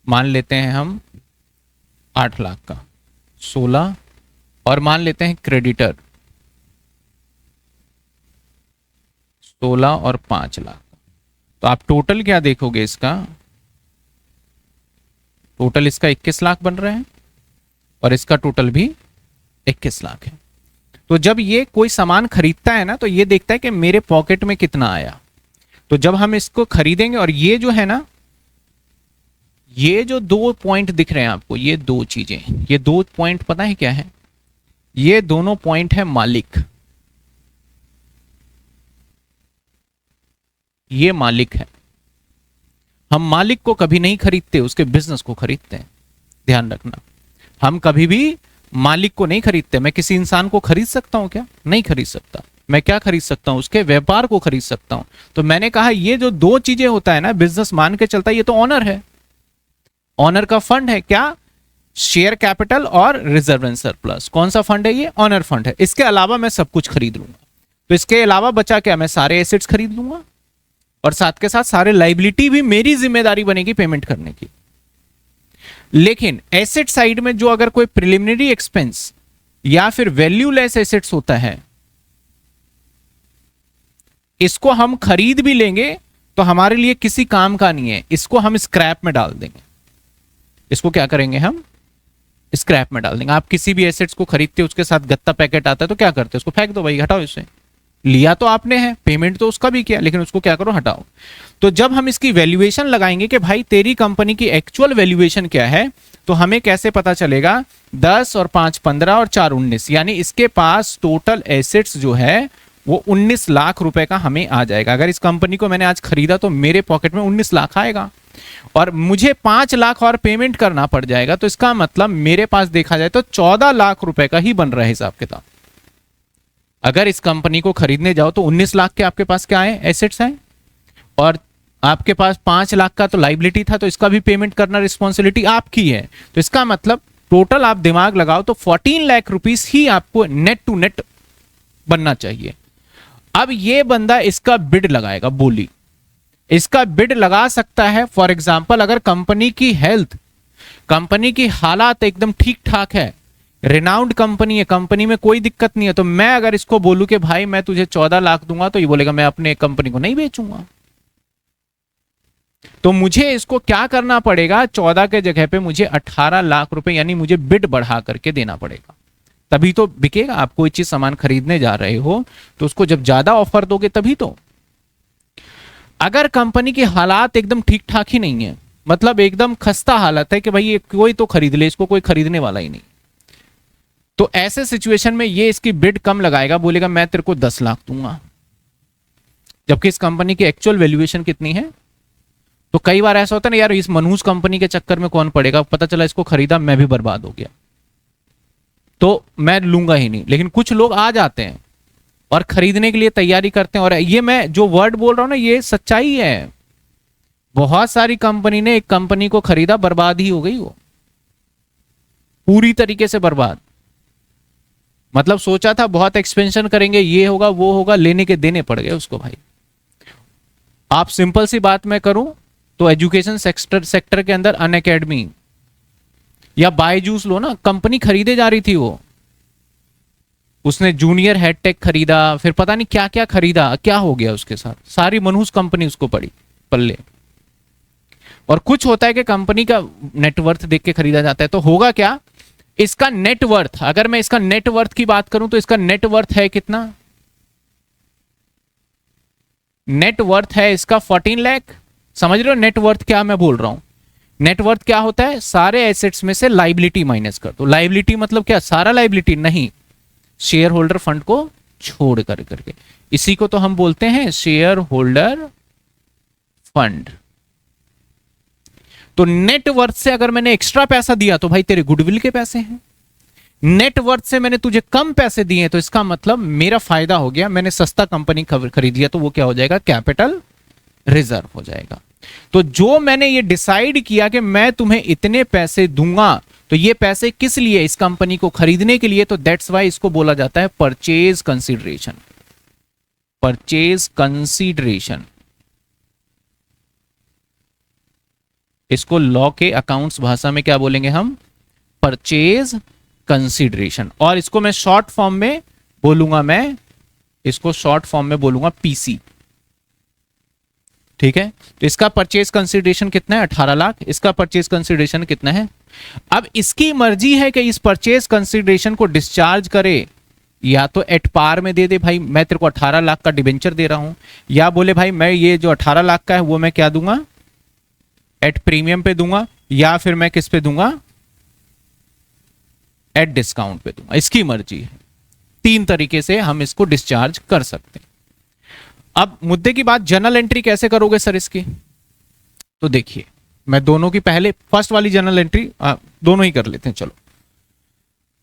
S1: मान लेते हैं हम 8 लाख का, 16, और मान लेते हैं क्रेडिटर 16 और 5 लाख। तो आप टोटल क्या देखोगे, इसका टोटल इसका 21 लाख बन रहे हैं और इसका टोटल भी 21 लाख है। तो जब ये कोई सामान खरीदता है ना तो ये देखता है कि मेरे पॉकेट में कितना आया। तो जब हम इसको खरीदेंगे, और ये जो है ना, ये जो 2 पॉइंट दिख रहे हैं आपको, ये 2 चीजें, ये 2 पॉइंट पता है क्या है? ये दोनों पॉइंट है मालिक, ये मालिक है। हम मालिक को कभी नहीं खरीदते, उसके बिजनेस को खरीदते हैं, ध्यान रखना। हम कभी भी मालिक को नहीं खरीदते। मैं किसी इंसान को खरीद सकता हूं क्या? नहीं खरीद सकता। मैं क्या खरीद सकता हूं? उसके व्यापार को खरीद सकता हूं। तो मैंने कहा ये जो 2 चीजें होता है ना, बिजनेस मान के चलता है, ये तो ऑनर है, ऑनर का फंड है। क्या? शेयर कैपिटल और रिजर्व एंड सरप्लस। कौन सा फंड है? ये ऑनर फंड है। इसके अलावा मैं सब कुछ खरीद लूंगा। तो इसके अलावा बचा क्या? मैं सारे एसेट्स खरीद लूंगा और साथ के साथ सारे लाइबिलिटी भी मेरी जिम्मेदारी बनेगी पेमेंट करने की। लेकिन एसेट साइड में जो अगर कोई प्रिलिमिनरी एक्सपेंस या फिर वैल्यूलेस एसेट्स होता है, इसको हम खरीद भी लेंगे तो हमारे लिए किसी काम का नहीं है, इसको हम स्क्रैप में डाल देंगे। इसको क्या करेंगे? हम स्क्रैप में डाल देंगे। आप किसी भी एसेट्स को खरीदते हो, उसके साथ गत्ता पैकेट आता है तो क्या करते हो? उसको फेंक दो भाई, हटाओ इससे। लिया तो आपने है, पेमेंट तो उसका भी किया, लेकिन उसको क्या करो? हटाओ। तो जब हम इसकी वैल्यूएशन लगाएंगे कि भाई तेरी कंपनी की एक्चुअल वैल्यूएशन क्या है, तो हमें कैसे पता चलेगा? 10 और 5 15 और 4 19, यानी इसके पास टोटल एसेट्स जो है वो 19 लाख रुपए का हमें आ जाएगा। अगर इस कंपनी को मैंने आज खरीदा तो मेरे पॉकेट में 19 लाख आएगा और मुझे 5 लाख और पेमेंट करना पड़ जाएगा। तो इसका मतलब मेरे पास देखा जाए तो 14 लाख रुपए का ही बन रहा है हिसाब किताब। अगर इस कंपनी को खरीदने जाओ तो 19 लाख के आपके पास क्या है? एसेट्स हैं, और आपके पास 5 लाख का तो लाइबिलिटी था, तो इसका भी पेमेंट करना रिस्पॉन्सिबिलिटी आपकी है। तो इसका मतलब टोटल आप दिमाग लगाओ तो 14 लाख रुपीस ही आपको नेट टू नेट बनना चाहिए। अब ये बंदा इसका बिड लगाएगा, बोली इसका बिड लगा सकता है। फॉर एग्जाम्पल, अगर कंपनी की हेल्थ, कंपनी की हालात एकदम ठीक ठाक है, रिनाउंड कंपनी है, कंपनी में कोई दिक्कत नहीं है, तो मैं अगर इसको बोलूं कि भाई मैं तुझे 14 लाख दूंगा, तो ये बोलेगा मैं अपने कंपनी को नहीं बेचूंगा। तो मुझे इसको क्या करना पड़ेगा? 14 के जगह पे मुझे 18 लाख रुपए, यानी मुझे बिड बढ़ा करके देना पड़ेगा, तभी तो बिकेगा। आप कोई चीज सामान खरीदने जा रहे हो तो उसको जब ज्यादा ऑफर दोगे तभी तो। अगर कंपनी की हालात एकदम ठीक ठाक ही नहीं है, मतलब एकदम खस्ता हालत है कि भाई ये कोई तो खरीद ले, इसको कोई खरीदने वाला ही नहीं, तो ऐसे सिचुएशन में ये इसकी बिड कम लगाएगा, बोलेगा मैं तेरे को 10 लाख दूंगा, जबकि इस कंपनी की एक्चुअल वैल्यूएशन कितनी है। तो कई बार ऐसा होता है ना, यार इस मनहूस कंपनी के चक्कर में कौन पड़ेगा, पता चला इसको खरीदा, मैं भी बर्बाद हो गया, तो मैं लूंगा ही नहीं। लेकिन कुछ लोग आ जाते हैं और खरीदने के लिए तैयारी करते हैं। और ये मैं जो वर्ड बोल रहा हूं ना, ये सच्चाई है। बहुत सारी कंपनी ने एक कंपनी को खरीदा, बर्बाद ही हो गई, वो पूरी तरीके से बर्बाद। मतलब सोचा था बहुत एक्सपेंशन करेंगे, ये होगा वो होगा, लेने के देने पड़ गए उसको भाई। आप सिंपल सी बात मैं करूं तो एजुकेशन सेक्टर के अंदर अनअकैडमी या बायजूस लो ना, कंपनी खरीदे जा रही थी वो, उसने जूनियर हेडटेक खरीदा, फिर पता नहीं क्या क्या खरीदा, क्या हो गया उसके साथ, सारी मनहूस कंपनी उसको पड़ी पल्ले। और कुछ होता है कि कंपनी का नेटवर्थ देख के खरीदा जाता है, तो होगा क्या, इसका नेटवर्थ, अगर मैं इसका नेटवर्थ की बात करूं तो इसका नेटवर्थ है कितना? नेटवर्थ है इसका 14 लाख। समझ रहे हो नेटवर्थ क्या मैं बोल रहा हूं? नेटवर्थ क्या होता है? सारे एसेट्स में से लाइबिलिटी माइनस कर दो। लाइबिलिटी मतलब क्या? सारा लाइबिलिटी नहीं, शेयर होल्डर फंड को छोड़ कर करके, इसी को तो हम बोलते हैं शेयर होल्डर फंड। तो नेटवर्थ से अगर मैंने एक्स्ट्रा पैसा दिया तो भाई तेरे गुडविल के पैसे हैं। नेटवर्थ से मैंने तुझे कम पैसे दिए तो इसका मतलब मेरा फायदा हो गया, मैंने सस्ता कंपनी खरीद लिया, तो वो क्या हो जाएगा? कैपिटल रिजर्व हो जाएगा। तो जो मैंने ये डिसाइड किया कि मैं तुम्हें इतने पैसे दूंगा, तो ये पैसे किस लिए, इस कंपनी को खरीदने के लिए, तो दैट्स वाई इसको बोला जाता है परचेज कंसीडरेशन। परचेज कंसीडरेशन, इसको लॉ के अकाउंट्स भाषा में क्या बोलेंगे हम, परचेज कंसीडरेशन। और इसको मैं शॉर्ट फॉर्म में बोलूंगा, मैं इसको शॉर्ट फॉर्म में बोलूंगा पीसी। ठीक है, तो इसका परचेज कंसीडरेशन कितना है, 18 लाख। इसका परचेज कंसीडरेशन कितना है। अब इसकी मर्जी है कि इस परचेज कंसीडरेशन को डिस्चार्ज करे, या तो एट पार में दे दे, भाई मैं तेरे को 18 लाख का डिबेंचर दे रहा हूं, या बोले भाई मैं ये जो 18 लाख का है वो मैं क्या दूंगा, एट प्रीमियम पे दूंगा, या फिर मैं किस पे दूंगा, एट डिस्काउंट पे दूंगा। इसकी मर्जी है। 3 तरीके से हम इसको डिस्चार्ज कर सकते हैं। अब मुद्दे की बात, जर्नल एंट्री कैसे करोगे सर इसकी, तो देखिए मैं दोनों की, पहले फर्स्ट वाली जर्नल एंट्री दोनों ही कर लेते हैं। चलो,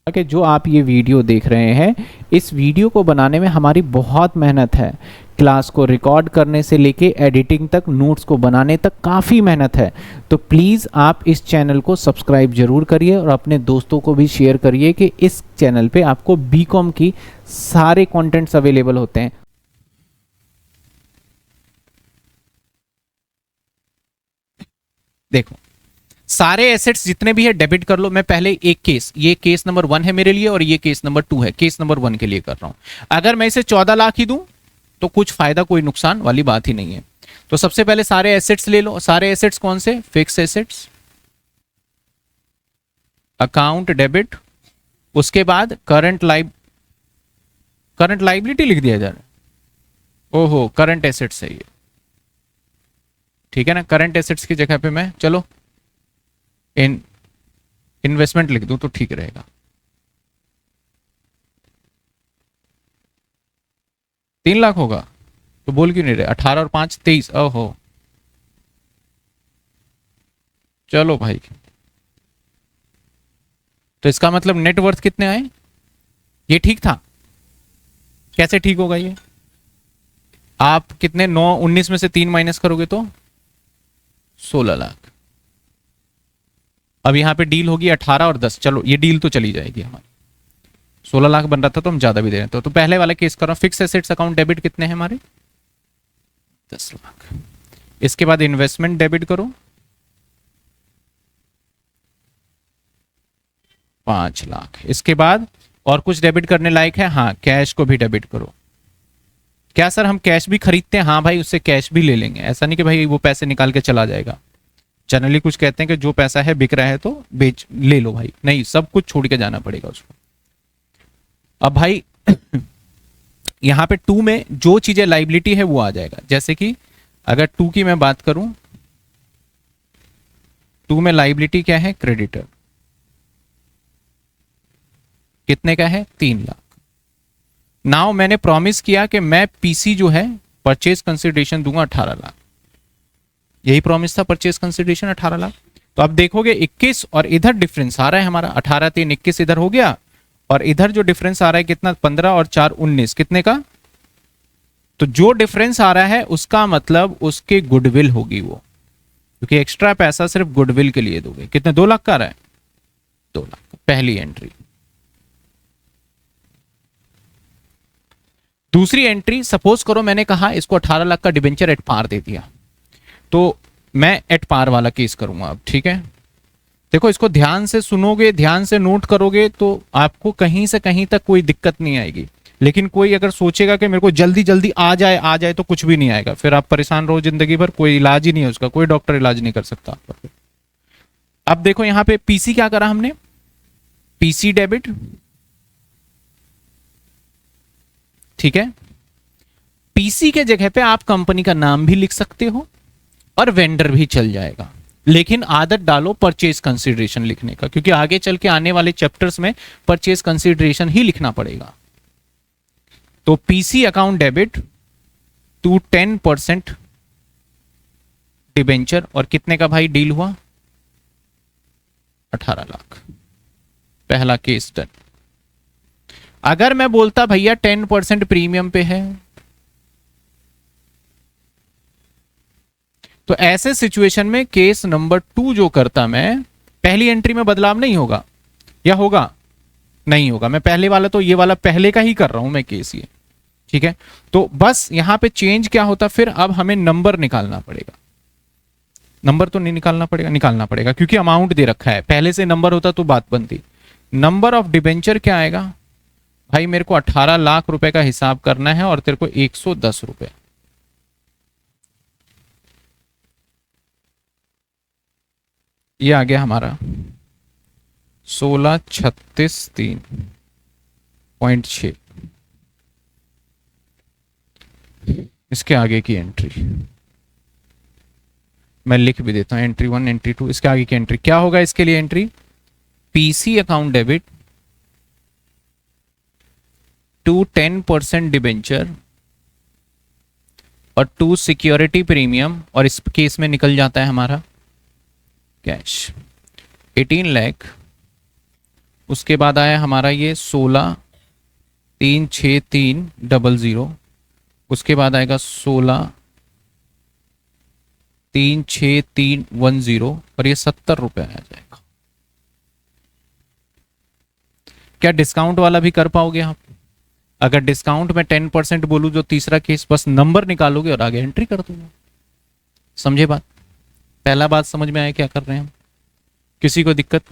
S1: कि जो आप ये वीडियो देख रहे हैं, इस वीडियो को बनाने में हमारी बहुत मेहनत है। क्लास को रिकॉर्ड करने से लेके एडिटिंग तक, नोट्स को बनाने तक काफ़ी मेहनत है। तो प्लीज़ आप इस चैनल को सब्सक्राइब जरूर करिए और अपने दोस्तों को भी शेयर करिए कि इस चैनल पे आपको बीकॉम की सारे कंटेंट्स अवेलेबल होते हैं। देखो, सारे एसेट्स जितने भी है डेबिट कर लो। मैं पहले एक केस, ये केस नंबर 1 है मेरे लिए और ये केस नंबर 2 है, केस नंबर 1 के लिए कर रहा हूं। अगर मैं इसे 14 लाख ही दूं तो कुछ फायदा कोई नुकसान वाली बात ही नहीं है। तो सबसे पहले सारे एसेट्स ले लो। सारे एसेट्स कौन से, फिक्स एसेट्स, अकाउंट डेबिट, उसके बाद करंट लाइबिलिटी लिख दिया जा रहा है, ओहो करंट एसेट्स है ये, ठीक है ना। करंट एसेट्स की जगह पे मैं चलो इन्वेस्टमेंट लिख दूं तो ठीक रहेगा। 3 लाख होगा तो बोल क्यों नहीं रहे, 18 और 5 23, ओहो चलो भाई। तो इसका मतलब नेटवर्थ कितने आए, ये ठीक था। कैसे ठीक होगा ये, आप कितने 9 19 में से 3 माइनस करोगे तो 16 लाख। अब यहां पे डील होगी 18 और 10, चलो ये डील तो चली जाएगी हमारी। 16 लाख बन रहा था तो हम ज्यादा भी दे रहे थे। तो पहले वाला केस कर रहा हूं, फिक्स एसेट्स अकाउंट डेबिट कितने हैं हमारे, 10 लाख। इसके बाद इन्वेस्टमेंट डेबिट करो 5 लाख। इसके बाद और कुछ डेबिट करने लायक है, हाँ कैश को भी डेबिट करो। क्या सर हम कैश भी खरीदते हैं, हाँ भाई उससे कैश भी ले लेंगे, ऐसा नहीं कि भाई वो पैसे निकाल के चला जाएगा। जनरली कुछ कहते हैं कि जो पैसा है बिक रहा है तो बेच ले लो भाई, नहीं सब कुछ छोड़ के जाना पड़ेगा उसको। अब भाई यहां पे 2 में जो चीजें लाइबिलिटी है वो आ जाएगा। जैसे कि अगर 2 की मैं बात करूं, 2 में लाइबिलिटी क्या है, क्रेडिटर, कितने का है, 3 लाख। नाउ मैंने प्रॉमिस किया कि मैं पीसी जो है परचेज कंसिडरेशन दूंगा 18 लाख, यही प्रॉमिस था, परचेज कंसिडरेशन 18 लाख। तो अब देखोगे 21 और इधर डिफरेंस आ रहा है हमारा, 18 3 21 इधर हो गया, और इधर जो डिफरेंस आ रहा है कितना, 15 और 4 19, कितने का। तो जो डिफरेंस आ रहा है उसका मतलब उसके गुडविल होगी वो, क्योंकि एक्स्ट्रा पैसा सिर्फ गुडविल के लिए दोगे। कितने, 2 लाख का आ रहा है, 2 लाख पहली एंट्री। दूसरी एंट्री, सपोज करो मैंने कहा इसको 18 लाख का डिबेंचर एट पार दे दिया, तो मैं एट पार वाला केस करूंगा अब, ठीक है। देखो इसको ध्यान से सुनोगे, ध्यान से नोट करोगे तो आपको कहीं से कहीं तक कोई दिक्कत नहीं आएगी। लेकिन कोई अगर सोचेगा कि मेरे को जल्दी जल्दी आ जाए तो कुछ भी नहीं आएगा, फिर आप परेशान रहो जिंदगी भर, कोई इलाज ही नहीं है उसका, कोई डॉक्टर इलाज नहीं कर सकता आप पर। अब देखो यहां पे पीसी क्या करा हमने, पीसी डेबिट, ठीक है। पीसी के जगह पे आप कंपनी का नाम भी लिख सकते हो और वेंडर भी चल जाएगा, लेकिन आदत डालो परचेज कंसीडरेशन लिखने का, क्योंकि आगे चल के आने वाले चैप्टर्स में परचेज कंसीडरेशन ही लिखना पड़ेगा। तो PC account debit to 10% debenture, और कितने का भाई डील हुआ, 18 लाख, पहला केस डन। अगर मैं बोलता भैया 10% प्रीमियम पे है, तो ऐसे सिचुएशन में केस नंबर 2 जो करता मैं, पहली एंट्री में बदलाव नहीं होगा या होगा? नहीं होगा। मैं पहले वाला तो ये वाला पहले का ही कर रहा हूं मैं केस ये, ठीक है। तो बस यहां पे चेंज क्या होता, फिर अब हमें नंबर निकालना पड़ेगा। नंबर तो नहीं निकालना पड़ेगा, निकालना पड़ेगा क्योंकि अमाउंट दे रखा है। पहले से नंबर होता तो बात बनती। नंबर ऑफ डिबेंचर क्या आएगा भाई? मेरे को 18 लाख रुपए का हिसाब करना है और तेरे को 110 रुपए। ये आ गया हमारा 1636.3.6। इसके आगे की एंट्री मैं लिख भी देता हूं, एंट्री 1 एंट्री 2। इसके आगे की एंट्री क्या होगा? इसके लिए entry PC account debit to 10% debenture और टू सिक्योरिटी प्रीमियम, और इस केस में निकल जाता है हमारा कैश 18 लाख। उसके बाद आया हमारा ये 16,363,00। उसके बाद आएगा 16,363,10 और ये 70 रुपए आ जाएगा। क्या डिस्काउंट वाला भी कर पाओगे आप? अगर डिस्काउंट में 10% बोलूं जो तीसरा केस, बस नंबर निकालोगे और आगे एंट्री कर दोगे। समझे बात? पहला बात समझ में आया क्या कर रहे हैं हम? किसी को दिक्कत?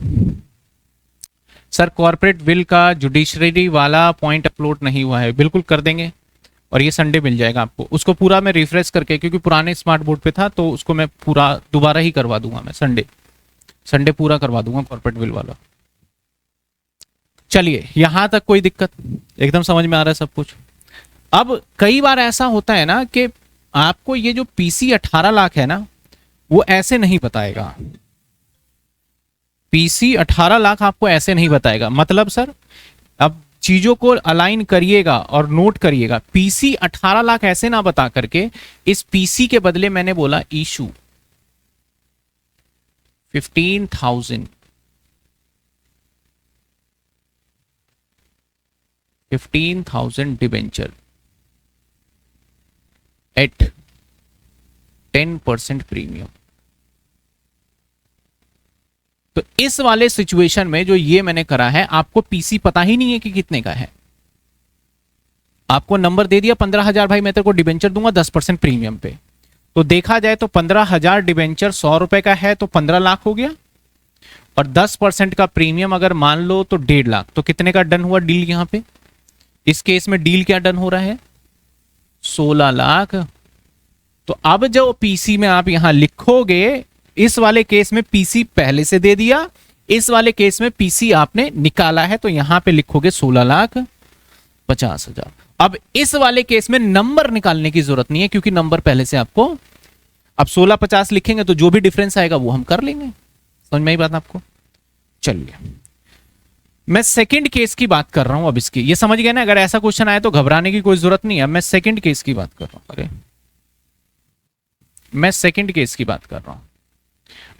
S1: सर कॉर्पोरेट विल का जुडिशरी वाला पॉइंट अपलोड नहीं हुआ है, बिल्कुल कर देंगे और ये संडे मिल जाएगा आपको। उसको पूरा मैं रिफ्रेश करके, क्योंकि पुराने स्मार्ट बोर्ड पे था तो उसको मैं पूरा दोबारा ही करवा दूंगा। मैं संडे पूरा करवा दूंगा कॉर्पोरेट विल वाला। चलिए यहां तक कोई दिक्कत? एकदम समझ में आ रहा है सब कुछ? अब कई बार ऐसा होता है ना कि आपको ये जो पीसी 18 लाख है ना, वो ऐसे नहीं बताएगा। पीसी 18 लाख आपको ऐसे नहीं बताएगा। मतलब सर अब चीजों को अलाइन करिएगा और नोट करिएगा। पीसी 18 लाख ऐसे ना बता करके इस पीसी के बदले मैंने बोला इशू 15,000 डिबेंचर एट 10% प्रीमियम। तो इस वाले सिचुएशन में जो ये मैंने करा है, आपको पीसी पता ही नहीं है कि कितने का है। आपको नंबर दे दिया 15,000, भाई मैं तेरे को डिबेंचर दूंगा 10% प्रीमियम पे। तो देखा जाए तो 15,000 डिबेंचर 100 रुपए का है तो 15 लाख हो गया, और 10% का प्रीमियम अगर मान लो तो 1.5 लाख। तो कितने का डन हुआ डील? यहां पे इस केस में डील क्या डन हो रहा है? 16 लाख। तो अब जो पीसी में आप यहां लिखोगे, इस वाले केस में पीसी पहले से दे दिया, इस वाले केस में पीसी आपने निकाला है, तो यहां पे लिखोगे 16,50,000। अब इस वाले केस में नंबर निकालने की जरूरत नहीं है क्योंकि नंबर पहले से आपको, अब 16,50 लिखेंगे तो जो भी डिफरेंस आएगा वो हम कर लेंगे। समझ में आई बात आपको? चलिए मैं सेकंड केस की बात कर रहा हूं। अब इसकी ये समझ गए ना? अगर ऐसा क्वेश्चन आए तो घबराने की कोई जरूरत नहीं है। मैं सेकंड केस की बात कर रहा हूं। अरे मैं सेकंड केस की बात कर रहा हूं।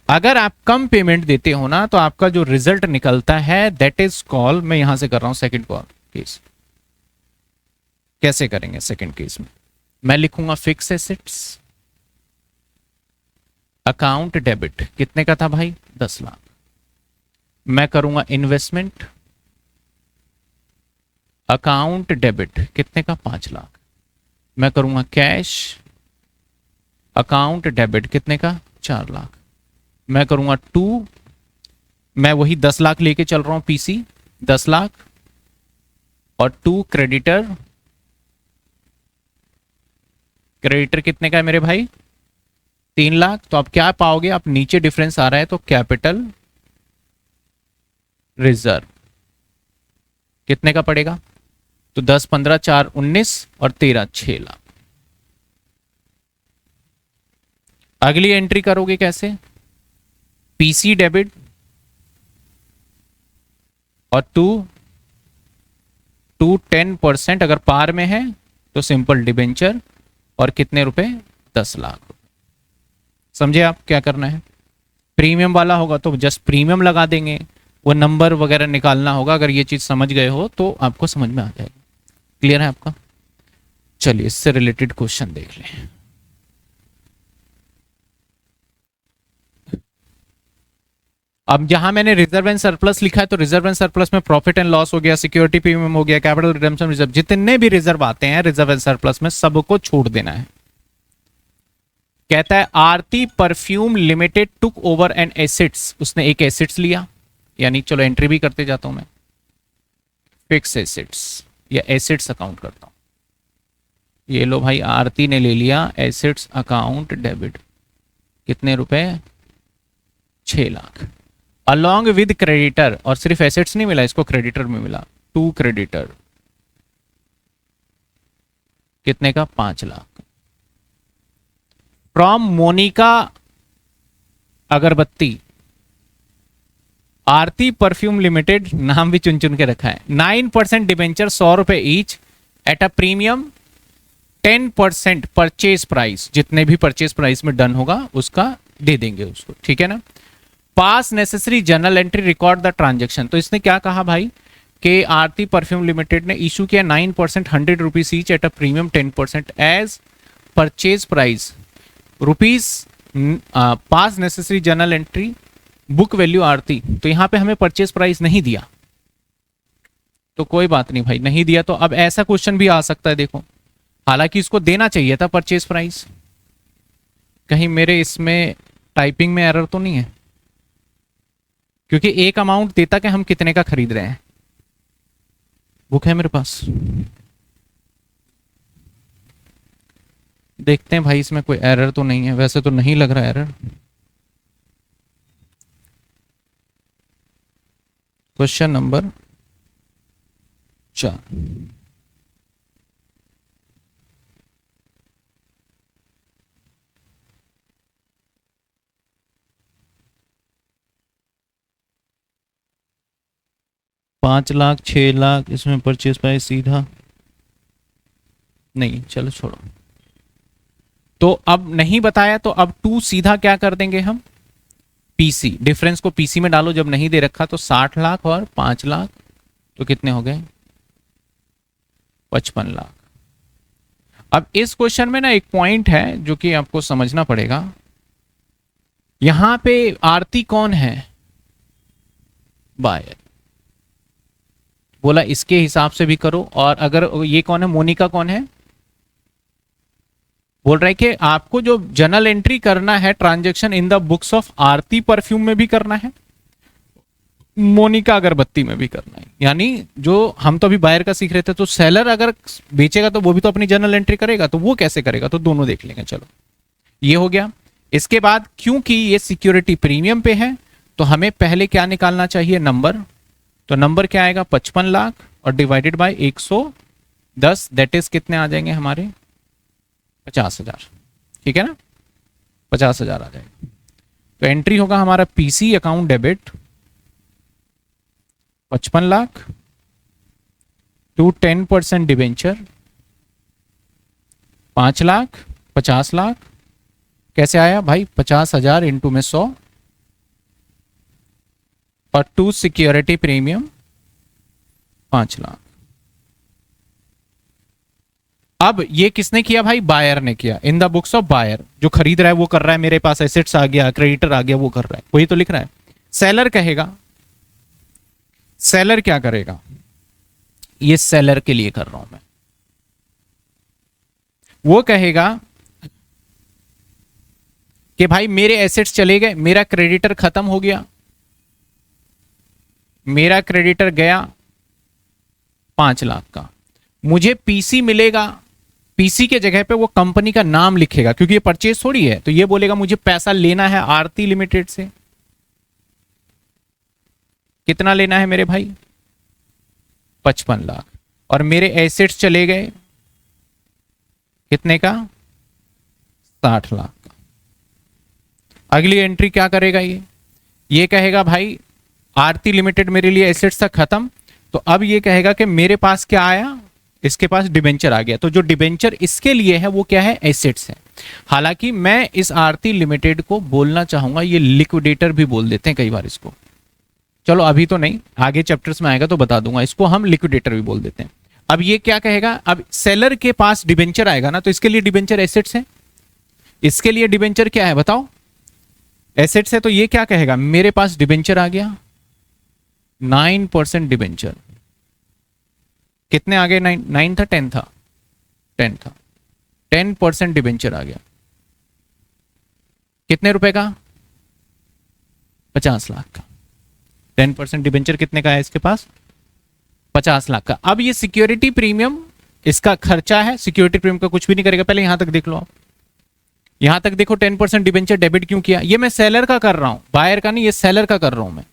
S1: अगर आप कम पेमेंट देते हो ना तो आपका जो रिजल्ट निकलता है दैट इज कॉल, मैं यहां से कर रहा हूं सेकंड केस। कैसे करेंगे सेकंड केस में? मैं लिखूंगा फिक्स एसेट्स अकाउंट डेबिट, कितने का था भाई? 10 लाख। मैं करूंगा इन्वेस्टमेंट अकाउंट डेबिट, कितने का? 5 लाख। मैं करूंगा कैश अकाउंट डेबिट, कितने का? 4 लाख। मैं करूंगा मैं वही 10 लाख लेके चल रहा हूं पीसी 10 लाख, और 2 क्रेडिटर कितने का है मेरे भाई? 3 लाख। तो आप क्या पाओगे? आप नीचे डिफरेंस आ रहा है तो कैपिटल रिजर्व कितने का पड़ेगा? तो 10, 15, 4, 19 और 13, 6 लाख। अगली एंट्री करोगे कैसे? पीसी डेबिट और 10% अगर पार में है तो सिंपल डिबेंचर, और कितने रुपए? 10 लाख। समझे आप क्या करना है? प्रीमियम वाला होगा तो जस्ट प्रीमियम लगा देंगे, वो नंबर वगैरह निकालना होगा। अगर ये चीज समझ गए हो तो आपको समझ में आ जाएगा। क्लियर है आपका? चलिए इससे रिलेटेड क्वेश्चन देख लें। अब जहां मैंने रिजर्व एंड सरप्लस लिखा है तो रिजर्व एंड सरप्लस में प्रॉफिट एंड लॉस हो गया, सिक्योरिटी प्रीमियम हो गया, कैपिटल रिडेम्पशन रिजर्व, जितने भी रिजर्व आते हैं रिजर्व एंड सरप्लस में सबको छोड़ देना है। कहता है Aarti perfume limited took over an assets, उसने एक एसेट्स लिया, यानी चलो एंट्री भी करते जाता हूं मैं, फिक्स एसेट्स या एसेट्स अकाउंट करता हूं। ये लो भाई आरती ने ले लिया एसेट्स अकाउंट डेबिट, कितने रुपए, 6 लाख, अलॉन्ग विद क्रेडिटर, और सिर्फ एसेट्स नहीं मिला इसको, क्रेडिटर में मिला, टू क्रेडिटर, कितने का, 5 लाख। फ्रॉम मोनिका अगरबत्ती, आरती परफ्यूम लिमिटेड, नाम भी चुन चुन के रखा है, 9% डिबेंचर 100 रुपए each at a premium 10% purchase price, जितने भी परचेज प्राइस में डन होगा उसका दे देंगे उसको, ठीक है ना। Pass necessary journal entry record the transaction, तो इसने क्या कहा भाई कि आरती परफ्यूम लिमिटेड ने इशू किया 9% 100 rupees each at a premium 10% as purchase price rupees, pass necessary journal entry book value Aarti, तो यहां पे हमें परचेज प्राइस नहीं दिया, तो कोई बात नहीं भाई, नहीं दिया तो अब ऐसा क्वेश्चन भी आ सकता है, देखो हालांकि इसको देना चाहिए था परचेज प्राइस, कहीं मेरे इसमें टाइपिंग में एरर तो नहीं है, क्योंकि एक अमाउंट देता कि हम कितने का खरीद रहे हैं, बुक है मेरे पास, देखते हैं भाई इसमें कोई एरर तो नहीं है, वैसे तो नहीं लग रहा एरर। क्वेश्चन नंबर 4, पांच लाख 6 लाख, इसमें परचेज प्राइस सीधा नहीं, चलो छोड़ो, तो अब नहीं बताया तो अब 2 सीधा क्या कर देंगे हम, पीसी, डिफरेंस को पीसी में डालो, जब नहीं दे रखा तो 60 लाख और 5 लाख तो कितने हो गए, 55 लाख। अब इस क्वेश्चन में ना एक पॉइंट है जो कि आपको समझना पड़ेगा, यहां पे आरती कौन है, बायर, बोला इसके हिसाब से भी करो, और अगर ये कौन है, मोनिका कौन है, बोल रहा है कि आपको जो जर्नल एंट्री करना है transaction in the books of Aarti perfume में भी करना है, मोनिका अगरबत्ती में भी करना है, यानी जो हम तो अभी बायर का सीख रहे थे, तो सेलर अगर बेचेगा तो वो भी तो अपनी जर्नल एंट्री करेगा, तो वो कैसे करेगा, तो दोनों देख लेंगे, चलो ये हो गया। इसके बाद क्योंकि ये सिक्योरिटी प्रीमियम पे है तो हमें पहले क्या निकालना चाहिए, नंबर, तो नंबर क्या आएगा, 55 लाख और डिवाइडेड बाय 110, दैट इज कितने आ जाएंगे हमारे, 50,000, ठीक है ना, 50,000 आ जाएगा। तो एंट्री होगा हमारा PC account debit 55 lakh to 10% debenture 5 lakh, 50 lakh, कैसे आया भाई, 50,000 इंटू में 100, और 2 सिक्योरिटी प्रीमियम 5 लाख। अब ये किसने किया भाई, बायर ने किया, in the books of buyer, जो खरीद रहा है वो कर रहा है, मेरे पास एसेट्स आ गया, क्रेडिटर आ गया, वो कर रहा है, वही तो लिख रहा है। सेलर कहेगा, सेलर क्या करेगा, ये सेलर के लिए कर रहा हूं मैं, वो कहेगा कि भाई मेरे एसेट्स चले गए, मेरा क्रेडिटर खत्म हो गया, मेरा क्रेडिटर गया 5 लाख का, मुझे पीसी मिलेगा, पीसी के जगह पे वो कंपनी का नाम लिखेगा, क्योंकि ये परचेज थोड़ी है, तो ये बोलेगा मुझे पैसा लेना है आरती लिमिटेड से, कितना लेना है मेरे भाई, 55 लाख, और मेरे एसेट्स चले गए कितने का, 60 लाख का। अगली एंट्री क्या करेगा, ये कहेगा भाई आरती लिमिटेड मेरे लिए एसेट्स था खत्म, तो अब ये कहेगा कि मेरे पास क्या आया, इसके पास डिबेंचर आ गया, तो जो डिबेंचर इसके लिए है वो क्या है, एसेट्स है। हालांकि मैं इस आरती लिमिटेड को बोलना चाहूंगा, ये लिक्विडेटर भी बोल देते हैं कई बार इसको, चलो अभी तो नहीं, आगे चैप्टर्स में आएगा तो बता दूंगा, इसको हम लिक्विडेटर भी बोल देते हैं। अब ये क्या कहेगा, अब सेलर के पास डिबेंचर आएगा ना, तो इसके लिए डिबेंचर एसेट्स है, इसके लिए डिबेंचर क्या है बताओ, एसेट्स है तो ये क्या कहेगा, मेरे पास डिबेंचर आ गया 9% डिबेंचर, कितने आ गए, 9 था 10 था, 10 था, 10% डिबेंचर आ गया, कितने रुपए का, 50 लाख का। 10% डिबेंचर कितने का है इसके पास, 50 लाख का। अब ये सिक्योरिटी प्रीमियम इसका खर्चा है, सिक्योरिटी प्रीमियम का कुछ भी नहीं करेगा। पहले यहां तक देख लो आप, यहां तक देखो 10% डिबेंचर डेबिट क्यों किया, ये मैं सेलर का कर रहा हूं, बायर का नहीं, ये सेलर का कर रहा हूं मैं।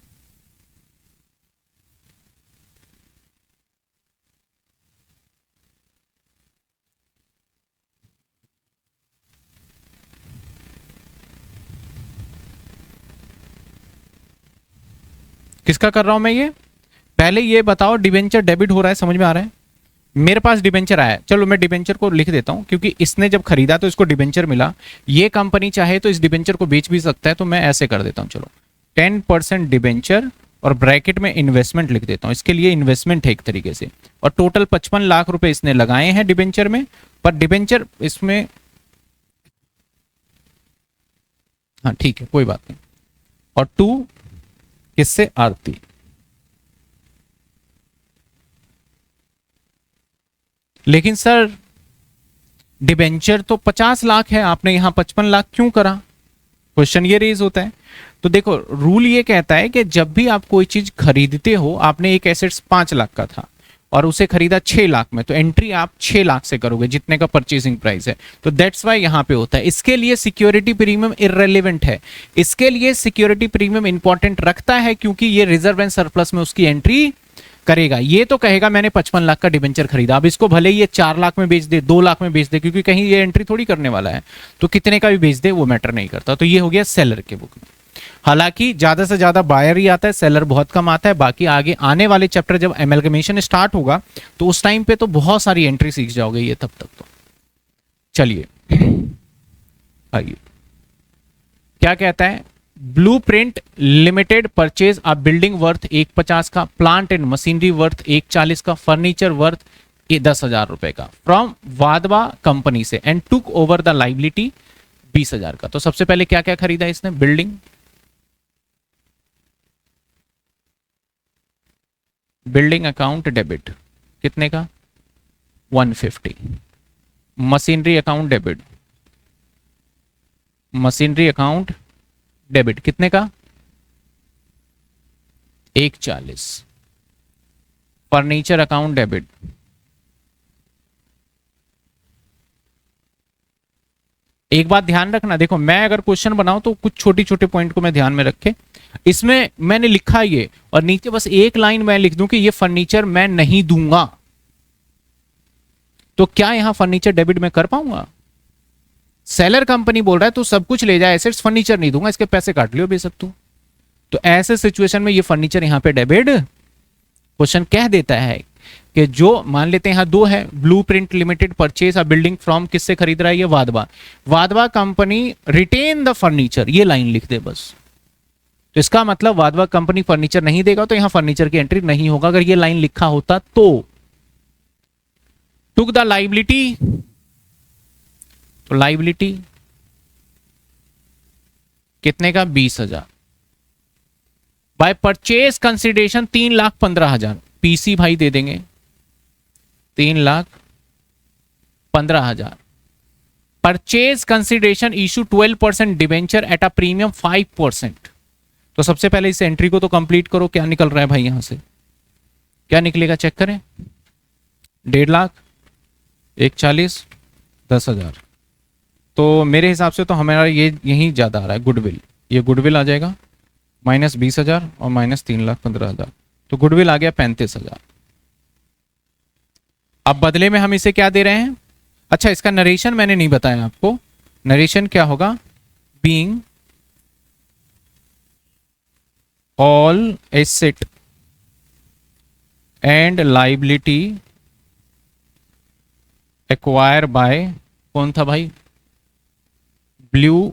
S1: किसका कर रहा हूं मैं ये, पहले ये बताओ डिबेंचर डेबिट हो रहा है, समझ में आ रहा है, मेरे पास डिबेंचर आया, चलो मैं डिबेंचर को लिख देता हूं क्योंकि इसने जब खरीदा तो इसको डिबेंचर मिला, ये कंपनी चाहे तो इस डिबेंचर को बेच भी सकता है, तो मैं ऐसे कर देता हूं, चलो 10% डिबेंचर और ब्रैकेट में इन्वेस्टमेंट लिख देता हूं, इसके लिए इन्वेस्टमेंट है एक तरीके से, और टोटल 55 लाख रुपए इसने लगाए हैं डिबेंचर में, पर डिबेंचर इसमें, हाँ ठीक है कोई बात नहीं, और 2 किससे, आरती। लेकिन सर डिबेंचर तो 50 लाख है, आपने यहां 55 लाख क्यों करा, क्वेश्चन ये रेज होता है। तो देखो रूल ये कहता है कि जब भी आप कोई चीज खरीदते हो, आपने एक एसेट्स 5 लाख का था और उसे खरीदा 6 लाख में, तो एंट्री आप 6 लाख से करोगे जितने का परचेसिंग प्राइस है, तो दैट्स वाई यहां पे होता है। इसके लिए सिक्योरिटी प्रीमियम इररेलेवेंट है, इसके लिए सिक्योरिटी प्रीमियम इंपॉर्टेंट रखता है क्योंकि ये रिजर्व एंड सरप्लस में उसकी एंट्री करेगा। ये तो कहेगा मैंने 55 लाख का डिबेंचर खरीदा, अब इसको भले ही ये 4 लाख में बेच दे, 2 लाख में बेच दे, क्योंकि कहीं ये एंट्री थोड़ी करने वाला है, तो कितने का भी बेच दे वो मैटर नहीं करता। तो ये हो गया सेलर के बुक में। हालांकि ज्यादा से ज्यादा बायर ही आता है, सेलर बहुत कम आता है। बाकी आगे आने वाले चैप्टर जब एमलगमेशन स्टार्ट होगा तो उस टाइम पे तो बहुत सारी एंट्री सीख जाओगे ये तब तक। तो चलिए आइए, क्या कहता है, Blueprint limited purchase a building worth 150 का, प्लांट एंड मशीनरी वर्थ 140 का, फर्नीचर वर्थ 10,000 रुपए का फ्रॉम वाधवा कंपनी से and took over the liability 20,000 का। तो सबसे पहले क्या क्या खरीदा इसने, बिल्डिंग, बिल्डिंग अकाउंट डेबिट कितने का, 150, machinery account debit, machinery account debit कितने का, 140, फर्नीचर अकाउंट डेबिट, एक बात ध्यान रखना, देखो मैं अगर क्वेश्चन बनाऊं तो कुछ छोटी छोटे पॉइंट को मैं ध्यान में रखे, इसमें मैंने लिखा ये और नीचे बस एक लाइन मैं लिख दूं कि ये फर्नीचर मैं नहीं दूंगा, तो क्या यहां फर्नीचर डेबिट में कर पाऊंगा? सेलर कंपनी बोल रहा है तो सब कुछ ले जाए एसेट्स, फर्नीचर नहीं दूंगा, इसके पैसे काट लियो बेशक तू। तो ऐसे सिचुएशन में ये फर्नीचर यहां पे डेबिट, क्वेश्चन कह देता है कि जो मान लेते हैं यहां 2 है, Blueprint limited purchase a building from, किससे खरीद रहा है ये, Wadhwa, Wadhwa company retain the furniture, ये लाइन लिख दे बस। तो इसका मतलब वाधवा कंपनी फर्नीचर नहीं देगा, तो यहां फर्नीचर की एंट्री नहीं होगा। अगर ये लाइन लिखा होता तो टुक द लाइबिलिटी, तो लाइबिलिटी कितने का, 20,000, बाय परचेज कंसिडरेशन 3,15,000, पीसी भाई दे देंगे 3,15,000, purchase consideration issue 12% debenture eight a premium 5%। तो सबसे पहले इस एंट्री को तो कंप्लीट करो, क्या निकल रहा है भाई यहां से, क्या निकलेगा चेक करें, 1.5 लाख, 140, 10,000, तो मेरे हिसाब से तो हमारा ये यही ज्यादा आ रहा है, गुडविल, ये गुडविल आ जाएगा माइनस 20,000 और माइनस 3,15,000, तो गुडविल आ गया 35,000। अब बदले में हम इसे क्या दे रहे हैं, अच्छा इसका नरेशन मैंने नहीं बताया आपको, नरेशन क्या होगा, being all asset and liability acquire by, कौन था भाई, ब्लू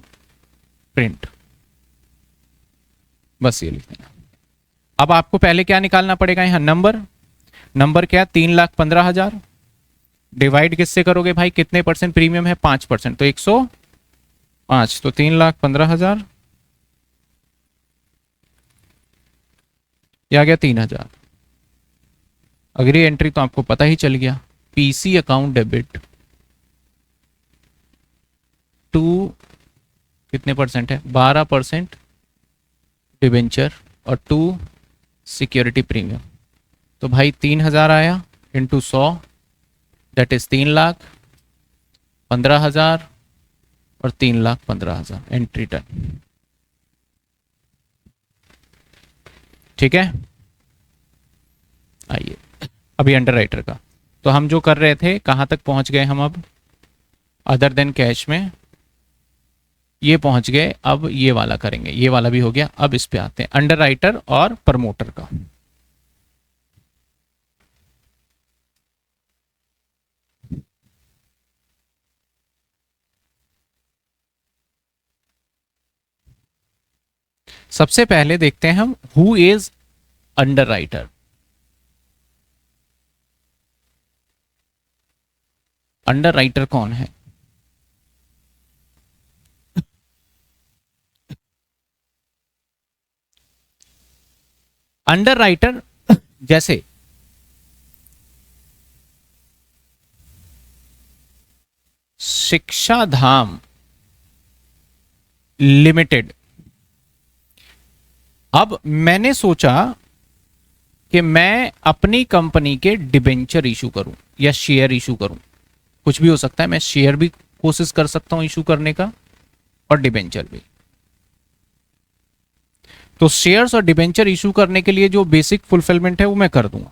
S1: प्रिंट, बस ये लिख देना। अब आपको पहले क्या निकालना पड़ेगा यहां, नंबर, नंबर क्या, 3,15,000 डिवाइड किससे करोगे भाई, कितने परसेंट प्रीमियम है, 5%, तो 105, तो 3,15,000 ये आ गया 3000। अगली एंट्री तो आपको पता ही चल गया, पीसी अकाउंट डेबिट टू कितने परसेंट है, 12% डिबेंचर और 2 सिक्योरिटी प्रीमियम। तो भाई 3000 आया इंटू 100 दैट इज 3 लाख 15,000 और 3,15,000 एंट्री टर्न। ठीक है, आइए अभी अंडर राइटर का। तो हम जो कर रहे थे कहां तक पहुंच गए हम, अब अदर देन कैश में ये पहुंच गए, अब ये वाला करेंगे, ये वाला भी हो गया। अब इस पे आते हैं अंडर राइटर और प्रमोटर का। सबसे पहले देखते हैं हम who is under writer. Under writer कौन है? अंडर राइटर जैसे शिक्षा धाम लिमिटेड। अब मैंने सोचा कि मैं अपनी कंपनी के डिबेंचर इशू करूं या शेयर इशू करूं, कुछ भी हो सकता है। मैं शेयर भी कोशिश कर सकता हूं इशू करने का और डिबेंचर भी। तो शेयर्स और डिबेंचर इशू करने के लिए जो बेसिक फुलफिलमेंट है वो मैं कर दूंगा।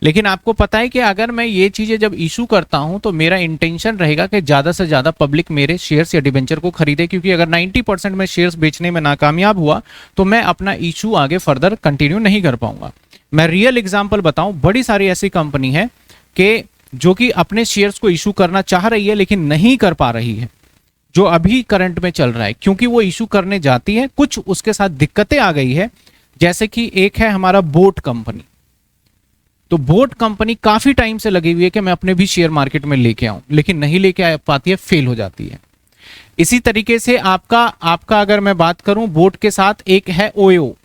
S1: लेकिन आपको पता है कि अगर मैं ये चीजें जब इशू करता हूं तो मेरा इंटेंशन रहेगा कि ज्यादा से ज्यादा पब्लिक मेरे शेयर्स या डिबेंचर को खरीदे, क्योंकि अगर 90% में शेयर्स बेचने में नाकामयाब हुआ तो मैं अपना इशू आगे फर्दर कंटिन्यू नहीं कर पाऊंगा। मैं रियल एग्जांपल बताऊं, बड़ी सारी ऐसी कंपनी है कि जो कि अपने शेयर्स को इशू करना चाह रही है लेकिन नहीं कर पा रही है, जो अभी करंट में चल रहा है, क्योंकि वो इशू करने जाती है कुछ उसके साथ दिक्कतें आ गई है। जैसे कि एक है हमारा बोट कंपनी। तो बोट कंपनी काफी टाइम से लगी हुई है कि मैं अपने भी शेयर मार्केट में लेके आऊं, लेकिन नहीं लेके आ पाती है, फेल हो जाती है। इसी तरीके से आपका अगर मैं बात करूं, बोट के साथ एक है ओयो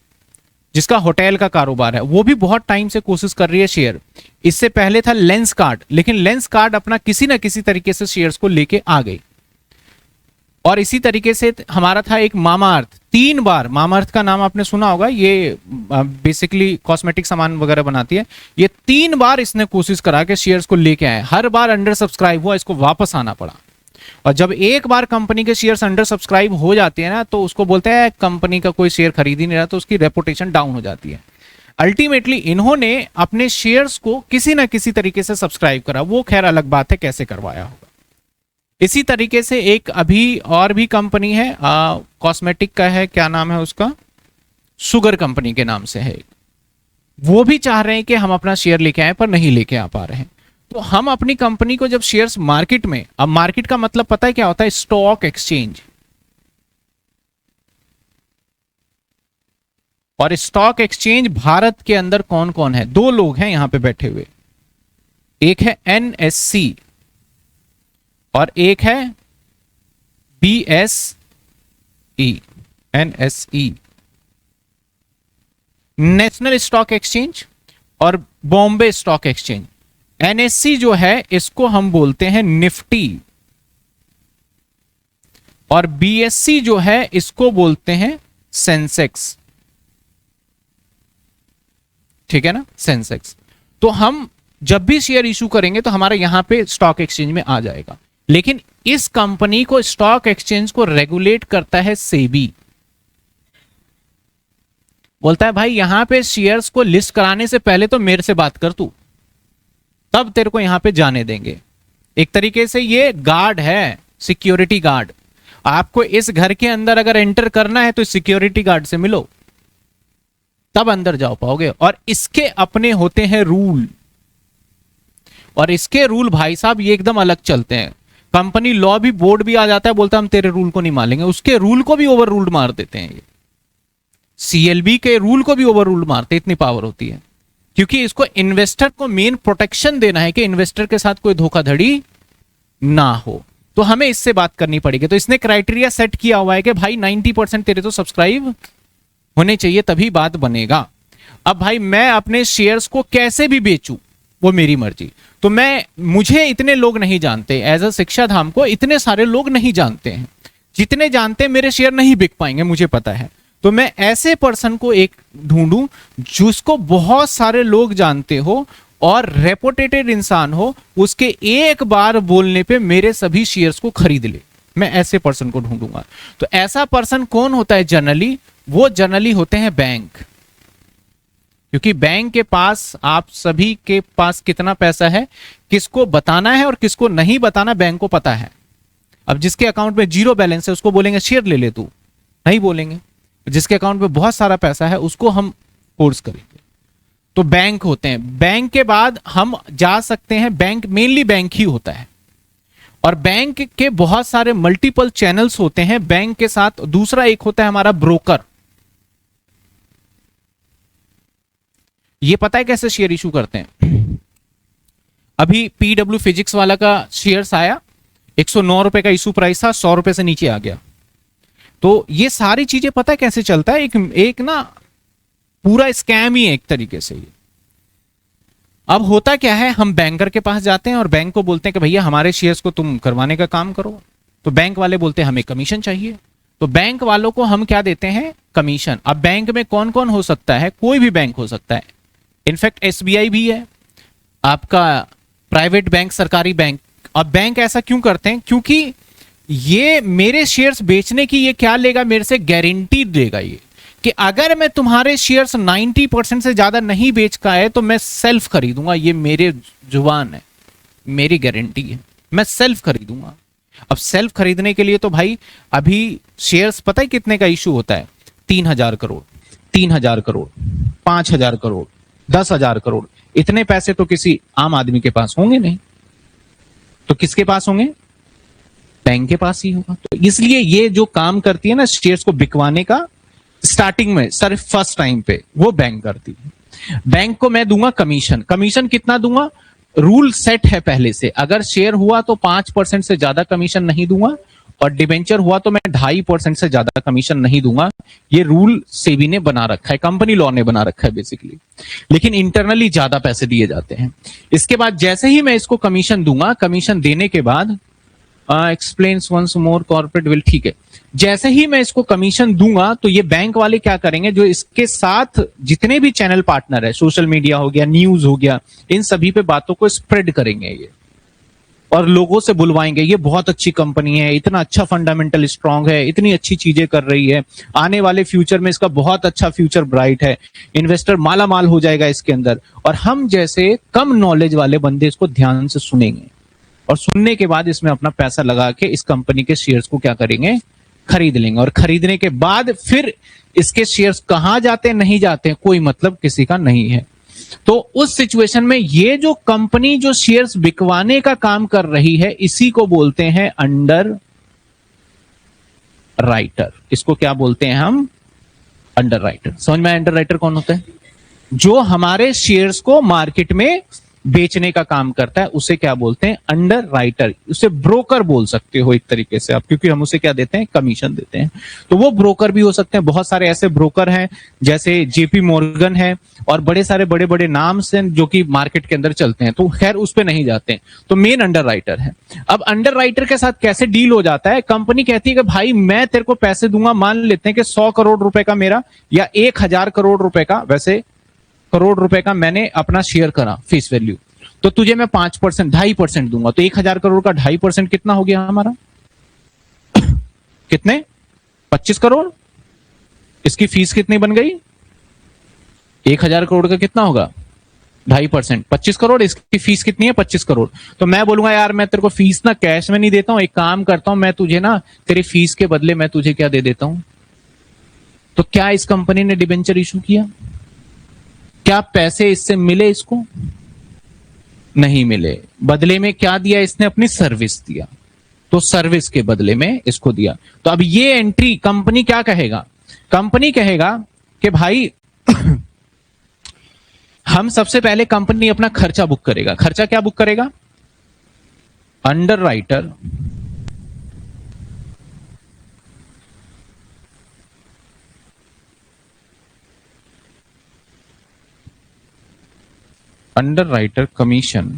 S1: जिसका होटल का कारोबार है, वो भी बहुत टाइम से कोशिश कर रही है शेयर। इससे पहले था लेंस कार्ड, लेकिन लेंस कार्ड अपना किसी ना किसी तरीके से शेयर्स को लेके आ गई। और इसी तरीके से हमारा था एक मामा अर्थ। 3 बार, मामा अर्थ का नाम आपने सुना होगा, ये बेसिकली कॉस्मेटिक सामान वगैरह बनाती है। ये 3 बार इसने कोशिश करा के शेयर्स को लेके आए, हर बार अंडर सब्सक्राइब हुआ, इसको वापस आना पड़ा। और जब एक बार कंपनी के शेयर्स अंडर सब्सक्राइब हो जाते हैं ना, तो उसको बोलते हैं कंपनी का कोई शेयर खरीद ही नहीं रहा, तो उसकी रेपुटेशन डाउन हो जाती है। अल्टीमेटली इन्होंने अपने शेयर्स को किसी ना किसी तरीके से सब्सक्राइब करा, वो खैर अलग बात है कैसे करवाया होगा। इसी तरीके से एक अभी और भी कंपनी है, कॉस्मेटिक का है, क्या नाम है उसका, शुगर कंपनी के नाम से है। वो भी चाह रहे हैं कि हम अपना शेयर लेके आए पर नहीं लेके आ पा रहे हैं। तो हम अपनी कंपनी को जब शेयर्स मार्केट में, अब मार्केट का मतलब पता है क्या होता है, स्टॉक एक्सचेंज। और स्टॉक एक्सचेंज भारत के अंदर कौन कौन है? 2 लोग हैं यहां पे बैठे हुए, एक है एनएससी और एक है BSE, NSE national stock exchange और बॉम्बे स्टॉक एक्सचेंज। एनएससी जो है इसको हम बोलते हैं निफ्टी, और बीएसई जो है इसको बोलते हैं सेंसेक्स। ठीक है ना, सेंसेक्स। तो हम जब भी शेयर इशू करेंगे तो हमारा यहां पे स्टॉक एक्सचेंज में आ जाएगा। लेकिन इस कंपनी को, स्टॉक एक्सचेंज को रेगुलेट करता है सेबी। बोलता है भाई यहां पे शेयर्स को लिस्ट कराने से पहले तो मेरे से बात कर तू, तब तेरे को यहां पे जाने देंगे। एक तरीके से ये गार्ड है, सिक्योरिटी गार्ड। आपको इस घर के अंदर अगर एंटर करना है तो सिक्योरिटी गार्ड से मिलो, तब अंदर जाओ पाओगे। और इसके अपने होते हैं रूल, और इसके रूल भाई साहब ये एकदम अलग चलते हैं। कंपनी लॉ भी, बोर्ड भी आ जाता है, बोलता है हम तेरे रूल को नहीं मानेंगे, उसके रूल को भी ओवर रूल्ड मार देते हैं। ये सीएलबी के रूल को भी ओवर रूल्ड मारते, इतनी पावर होती है। क्योंकि इसको इन्वेस्टर को मेन प्रोटेक्शन देना है कि इन्वेस्टर के साथ कोई धोखाधड़ी ना हो, तो हमें इससे बात करनी पड़ेगी। तो इसने क्राइटेरिया सेट किया हुआ है कि भाई 90% तेरे तो सब्सक्राइब होने चाहिए तभी बात बनेगा। अब भाई मैं अपने शेयर्स को कैसे भी बेचूं वो मेरी मर्जी। तो मुझे इतने लोग नहीं जानते, एज अ शिक्षा धाम को इतने सारे लोग नहीं जानते हैं, जितने जानते हैं मेरे शेयर नहीं बिक पाएंगे, मुझे पता है। तो मैं ऐसे पर्सन को एक ढूंढूं जिसको बहुत सारे लोग जानते हो और रेपुटेटेड इंसान हो, उसके एक बार बोलने पे मेरे सभी शेयर्स को खरीद ले। मैं ऐसे पर्सन को ढूंढूंगा। तो ऐसा पर्सन कौन होता है जनरली? वो जनरली होते हैं बैंक। क्योंकि बैंक के पास, आप सभी के पास कितना पैसा है, किसको बताना है और किसको नहीं बताना, बैंक को पता है। अब जिसके अकाउंट में जीरो बैलेंस है उसको बोलेंगे शेयर ले ले तू, नहीं बोलेंगे। जिसके अकाउंट में बहुत सारा पैसा है उसको हम फोर्स करेंगे। तो बैंक होते हैं। बैंक के बाद हम जा सकते हैं, बैंक मेनली बैंक ही होता है, और बैंक के बहुत सारे मल्टीपल चैनल्स होते हैं बैंक के साथ। दूसरा एक होता है हमारा ब्रोकर। ये पता है कैसे शेयर इशू करते हैं? अभी पीडब्ल्यू फिजिक्स वाला का शेयर्स आया, 109 रुपए का इशू प्राइस था, 100 रुपए से नीचे आ गया। तो ये सारी चीजें पता है कैसे चलता है? एक ना पूरा स्कैम ही है एक तरीके से ये। अब होता क्या है, हम बैंकर के पास जाते हैं और बैंक को बोलते हैं कि भैया हमारे शेयर्स को तुम करवाने का काम करो। तो बैंक वाले बोलते हैं हमें कमीशन चाहिए। तो बैंक वालों को हम क्या देते हैं? कमीशन। अब बैंक में कौन कौन हो सकता है? कोई भी बैंक हो सकता है, इनफैक्ट एसबीआई भी है, आपका प्राइवेट बैंक, सरकारी बैंक। अब बैंक ऐसा क्यों करते हैं? क्योंकि ये मेरे शेयर्स बेचने की ये क्या लेगा, मेरे से गारंटी देगा ये कि अगर मैं तुम्हारे शेयर्स 90% से ज्यादा नहीं बेच का है तो मैं सेल्फ खरीदूंगा। ये मेरे जुबान है, मेरी गारंटी है, मैं सेल्फ खरीदूंगा। अब सेल्फ खरीदने के लिए तो भाई अभी शेयर्स पता है कितने का इशू होता है? 3,000 करोड़, 3,000 करोड़, 5,000 करोड़, 10,000 करोड़। इतने पैसे तो किसी आम आदमी के पास होंगे नहीं। तो किसके पास होंगे? बैंक के पास ही होगा। तो इसलिए ये जो काम करती है ना शेयर्स को बिकवाने का, स्टार्टिंग में सिर्फ फर्स्ट टाइम पे वो बैंक करती है। बैंक को मैं दूंगा कमीशन। कमीशन कितना दूंगा? रूल सेट है पहले से। अगर शेयर हुआ तो 5% से ज्यादा कमीशन नहीं दूंगा, और डिबेंचर हुआ तो मैं 2.5% से ज्यादा कमीशन नहीं दूंगा। ये रूल सेबी ने बना रखा है, कंपनी लॉ ने बना रखा है बेसिकली। लेकिन इंटरनली ज्यादा पैसे दिए जाते हैं। इसके बाद जैसे ही मैं इसको कमीशन दूंगा, कमीशन देने के बाद explains once more corporate will, ठीक है, जैसे ही मैं इसको कमीशन दूंगा तो ये बैंक वाले क्या करेंगे, जो इसके साथ जितने भी चैनल पार्टनर है, सोशल मीडिया हो गया, न्यूज हो गया, इन सभी पे बातों को स्प्रेड करेंगे ये, और लोगों से बुलवाएंगे ये बहुत अच्छी कंपनी है, इतना अच्छा फंडामेंटल स्ट्रांग है, इतनी अच्छी चीजें कर रही है, आने वाले फ्यूचर में इसका बहुत अच्छा फ्यूचर ब्राइट है, इन्वेस्टर माला माल हो जाएगा इसके अंदर। और हम जैसे कम नॉलेज वाले बंदे इसको ध्यान से सुनेंगे, और सुनने के बाद इसमें अपना पैसा लगा के इस कंपनी के शेयर्स को क्या करेंगे? खरीद लेंगे। और खरीदने के बाद फिर इसके शेयर्स कहां जाते नहीं जाते कोई मतलब किसी का नहीं है। तो उस सिचुएशन में ये जो कंपनी जो शेयर्स बिकवाने का काम कर रही है, इसी को बोलते हैं अंडर राइटर। इसको क्या बोलते हैं हम? Under writer. समझ में? अंडर राइटर कौन होता है? जो हमारे शेयर्स को मार्केट में बेचने का काम करता है, उसे क्या बोलते हैं? Under writer. उसे ब्रोकर बोल सकते हो एक तरीके से आप, क्योंकि हम उसे क्या देते हैं? कमीशन देते हैं। तो वो ब्रोकर भी हो सकते हैं। बहुत सारे ऐसे ब्रोकर हैं जैसे जेपी मॉर्गन है, और बड़े सारे बड़े बड़े नाम से जो कि मार्केट के अंदर चलते हैं, तो खैर उस पर नहीं जाते हैं। तो मेन अंडर राइटर है। अब अंडर राइटर के साथ कैसे डील हो जाता है? कंपनी कहती है कि भाई मैं तेरे को पैसे दूंगा, मान लेते हैं कि 100 करोड़ रुपए का मेरा, या 1,000 करोड़ रुपए का, वैसे करोड़ रुपए का मैंने अपना शेयर करा फेस वैल्यू, तो तुझे मैं 5%, 2.5% दूंगा। तो 1,000 करोड़ का 2.5% कितना हो गया हमारा? कितने? 25 करोड़। इसकी फीस कितनी बन गई? 1,000 करोड़ का कितना होगा? 2.5%, 25 करोड़। इसकी फीस कितनी है? 25 करोड़। तो मैं बोलूंगा यार मैं तेरे को फीस ना कैश में नहीं देता हूं, एक काम करता हूं, मैं तुझे ना तेरी फीस के बदले मैं तुझे क्या दे देता हूं। तो क्या इस कंपनी ने डिबेंचर इशू किया? क्या पैसे इससे मिले इसको? नहीं मिले। बदले में क्या दिया इसने? अपनी सर्विस दिया। तो सर्विस के बदले में इसको दिया। तो अब ये एंट्री कंपनी क्या कहेगा? कंपनी कहेगा कि भाई हम सबसे पहले कंपनी अपना खर्चा बुक करेगा। खर्चा क्या बुक करेगा? Underwriter underwriter commission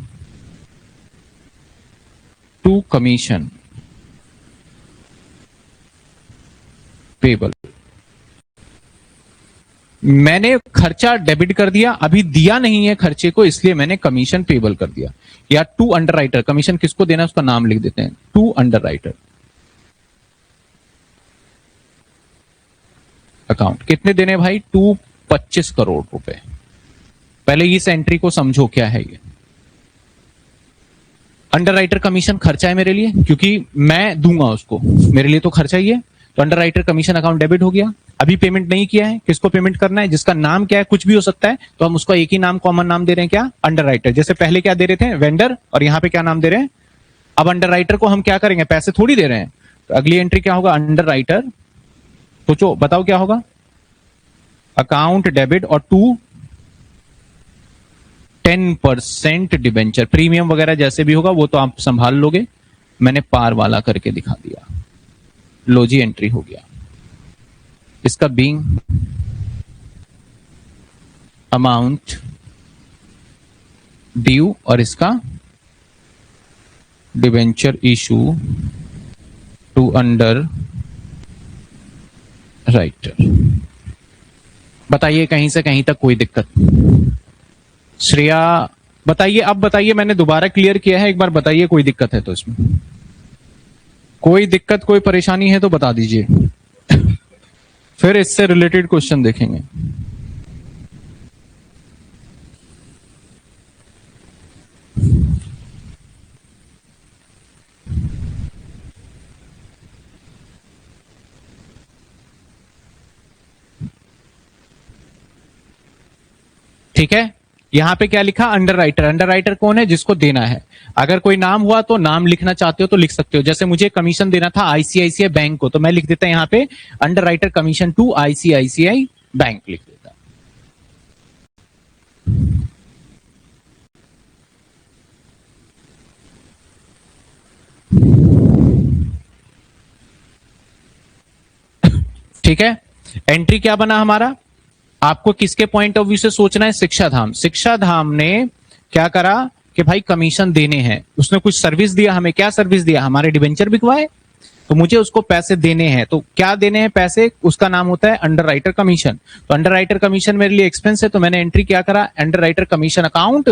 S1: to commission payable. मैंने खर्चा डेबिट कर दिया, अभी दिया नहीं है खर्चे को, इसलिए मैंने कमीशन पेबल कर दिया। या टू अंडर राइटर, कमीशन किसको देना है उसका नाम लिख देते हैं, टू अंडर राइटर अकाउंट। कितने देने भाई, 225 करोड़ रुपए। पहले इस एंट्री को समझो क्या है ये। अंडर राइटर कमीशन खर्चा है मेरे लिए, क्योंकि मैं दूंगा उसको, मेरे लिए तो खर्चा ही है। तो under writer commission account debit हो गया। अभी पेमेंट नहीं किया है, किसको पेमेंट करना है, जिसका नाम क्या है, कुछ भी हो सकता है, तो हम उसको एक ही नाम, कॉमन नाम दे रहे हैं, क्या, अंडर राइटर। जैसे पहले क्या दे रहे थे, वेंडर, और यहां पे क्या नाम दे रहे हैं, अब अंडर राइटर को हम क्या करेंगे, पैसे थोड़ी दे रहे हैं। तो अगली एंट्री क्या होगा, अंडर राइटर, सोचो बताओ क्या होगा, अकाउंट डेबिट और टू 10% डिबेंचर। प्रीमियम वगैरह जैसे भी होगा वो तो आप संभाल लोगे, मैंने पार वाला करके दिखा दिया। लो जी, एंट्री हो गया। इसका बीइंग अमाउंट ड्यू और इसका debenture issue to underwriter. बताइए कहीं से कहीं तक कोई दिक्कत? श्रेया बताइए, अब बताइए, मैंने दोबारा क्लियर किया है, एक बार बताइए कोई दिक्कत है तो इसमें, कोई दिक्कत कोई परेशानी है तो बता दीजिए, फिर इससे रिलेटेड क्वेश्चन देखेंगे। ठीक है, यहां पे क्या लिखा, अंडर राइटर। अंडर राइटर कौन है, जिसको देना है। अगर कोई नाम हुआ तो नाम लिखना चाहते हो तो लिख सकते हो। जैसे मुझे कमीशन देना था आईसीआईसीआई बैंक को, तो मैं लिख देता यहां पे underwriter commission to ICICI bank लिख देता। ठीक है, एंट्री क्या बना हमारा, आपको किसके पॉइंट ऑफ व्यू से सोचना है, शिक्षा धाम। शिक्षा धाम ने क्या करा कि भाई कमीशन देने हैं, उसने कुछ सर्विस दिया हमें। क्या सर्विस दिया, हमारे डिबेंचर बिकवाए, तो मुझे उसको पैसे देने हैं। तो क्या देने हैं पैसे, उसका नाम होता है अंडर राइटर कमीशन। तो अंडर राइटर कमीशन मेरे लिए एक्सपेंस है, तो मैंने एंट्री क्या करा, under writer commission account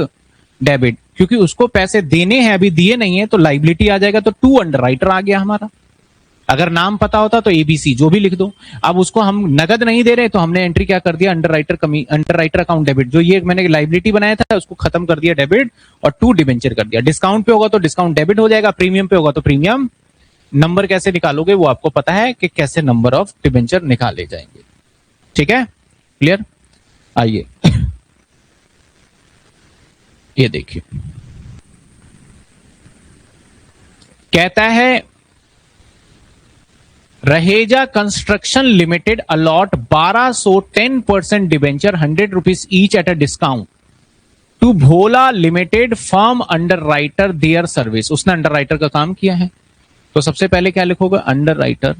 S1: debit, क्योंकि उसको पैसे देने हैं, अभी दिए नहीं है तो लाइबिलिटी आ जाएगा, तो टू अंडर राइटर आ गया हमारा। अगर नाम पता होता तो एबीसी जो भी लिख दो। अब उसको हम नगद नहीं दे रहे, तो हमने एंट्री क्या कर दिया, अंडर राइटर अकाउंट डेबिट। जो ये मैंने लाइबिलिटी बनाया था उसको खत्म कर दिया डेबिट, और टू डिबेंचर कर दिया। डिस्काउंट पे होगा तो डिस्काउंट डेबिट हो जाएगा, प्रीमियम पे होगा तो प्रीमियम। नंबर कैसे निकालोगे वो आपको पता है कि कैसे नंबर ऑफ डिबेंचर निकाले जाएंगे। ठीक है, क्लियर? आइए ये देखिए, कहता है Raheja construction limited allot 1200 10% debenture 100 rupees each at a discount to Bhola limited firm underwriter their service. उसने अंडर राइटर का काम किया है, तो सबसे पहले क्या लिखोगे, underwriter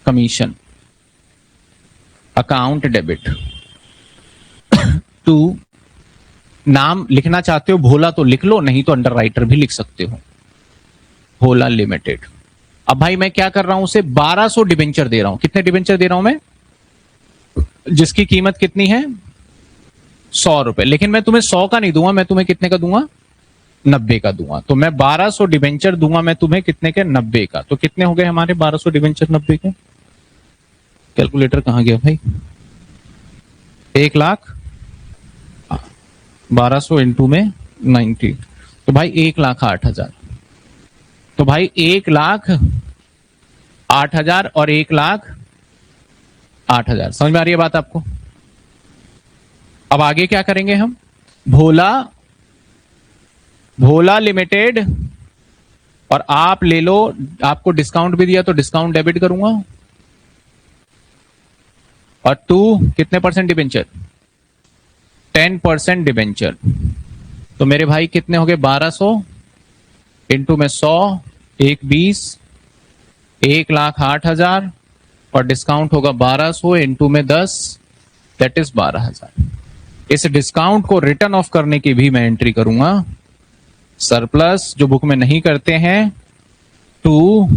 S1: commission account debit to, नाम लिखना चाहते हो भोला तो लिख लो, नहीं तो अंडर राइटर भी लिख सकते हो, भोला लिमिटेड। अब भाई मैं क्या कर रहा हूं, उसे 1200 डिबेंचर दे रहा हूं। कितने डिबेंचर दे रहा हूं मैं, जिसकी कीमत कितनी है, 100 रुपए। लेकिन मैं तुम्हें 100 का नहीं दूंगा, मैं तुम्हें कितने का दूंगा, 90 का दूंगा। तो मैं 1200 डिबेंचर दूंगा मैं तुम्हें, कितने के, 90 का। तो कितने हो गए हमारे 1200 डिबेंचर 90 के, कैलकुलेटर कहां गया भाई, 1 लाख 1200 इंटू में 90, तो भाई 1,08,000। तो भाई 1,08,000 और 1,08,000, समझ में आ रही है बात आपको? अब आगे क्या करेंगे हम, भोला लिमिटेड, और आप ले लो, आपको डिस्काउंट भी दिया तो डिस्काउंट डेबिट करूंगा, और टू कितने परसेंट डिबेंचर, 10% डिबेंचर। तो मेरे भाई कितने हो गए, 1200 इंटू में 100, 1,20, 1,08,000, और डिस्काउंट होगा 1200 इंटू में 10, दैट इज 12,000। इस डिस्काउंट को रिटर्न ऑफ करने की भी मैं एंट्री करूंगा, सरप्लस जो बुक में नहीं करते हैं टू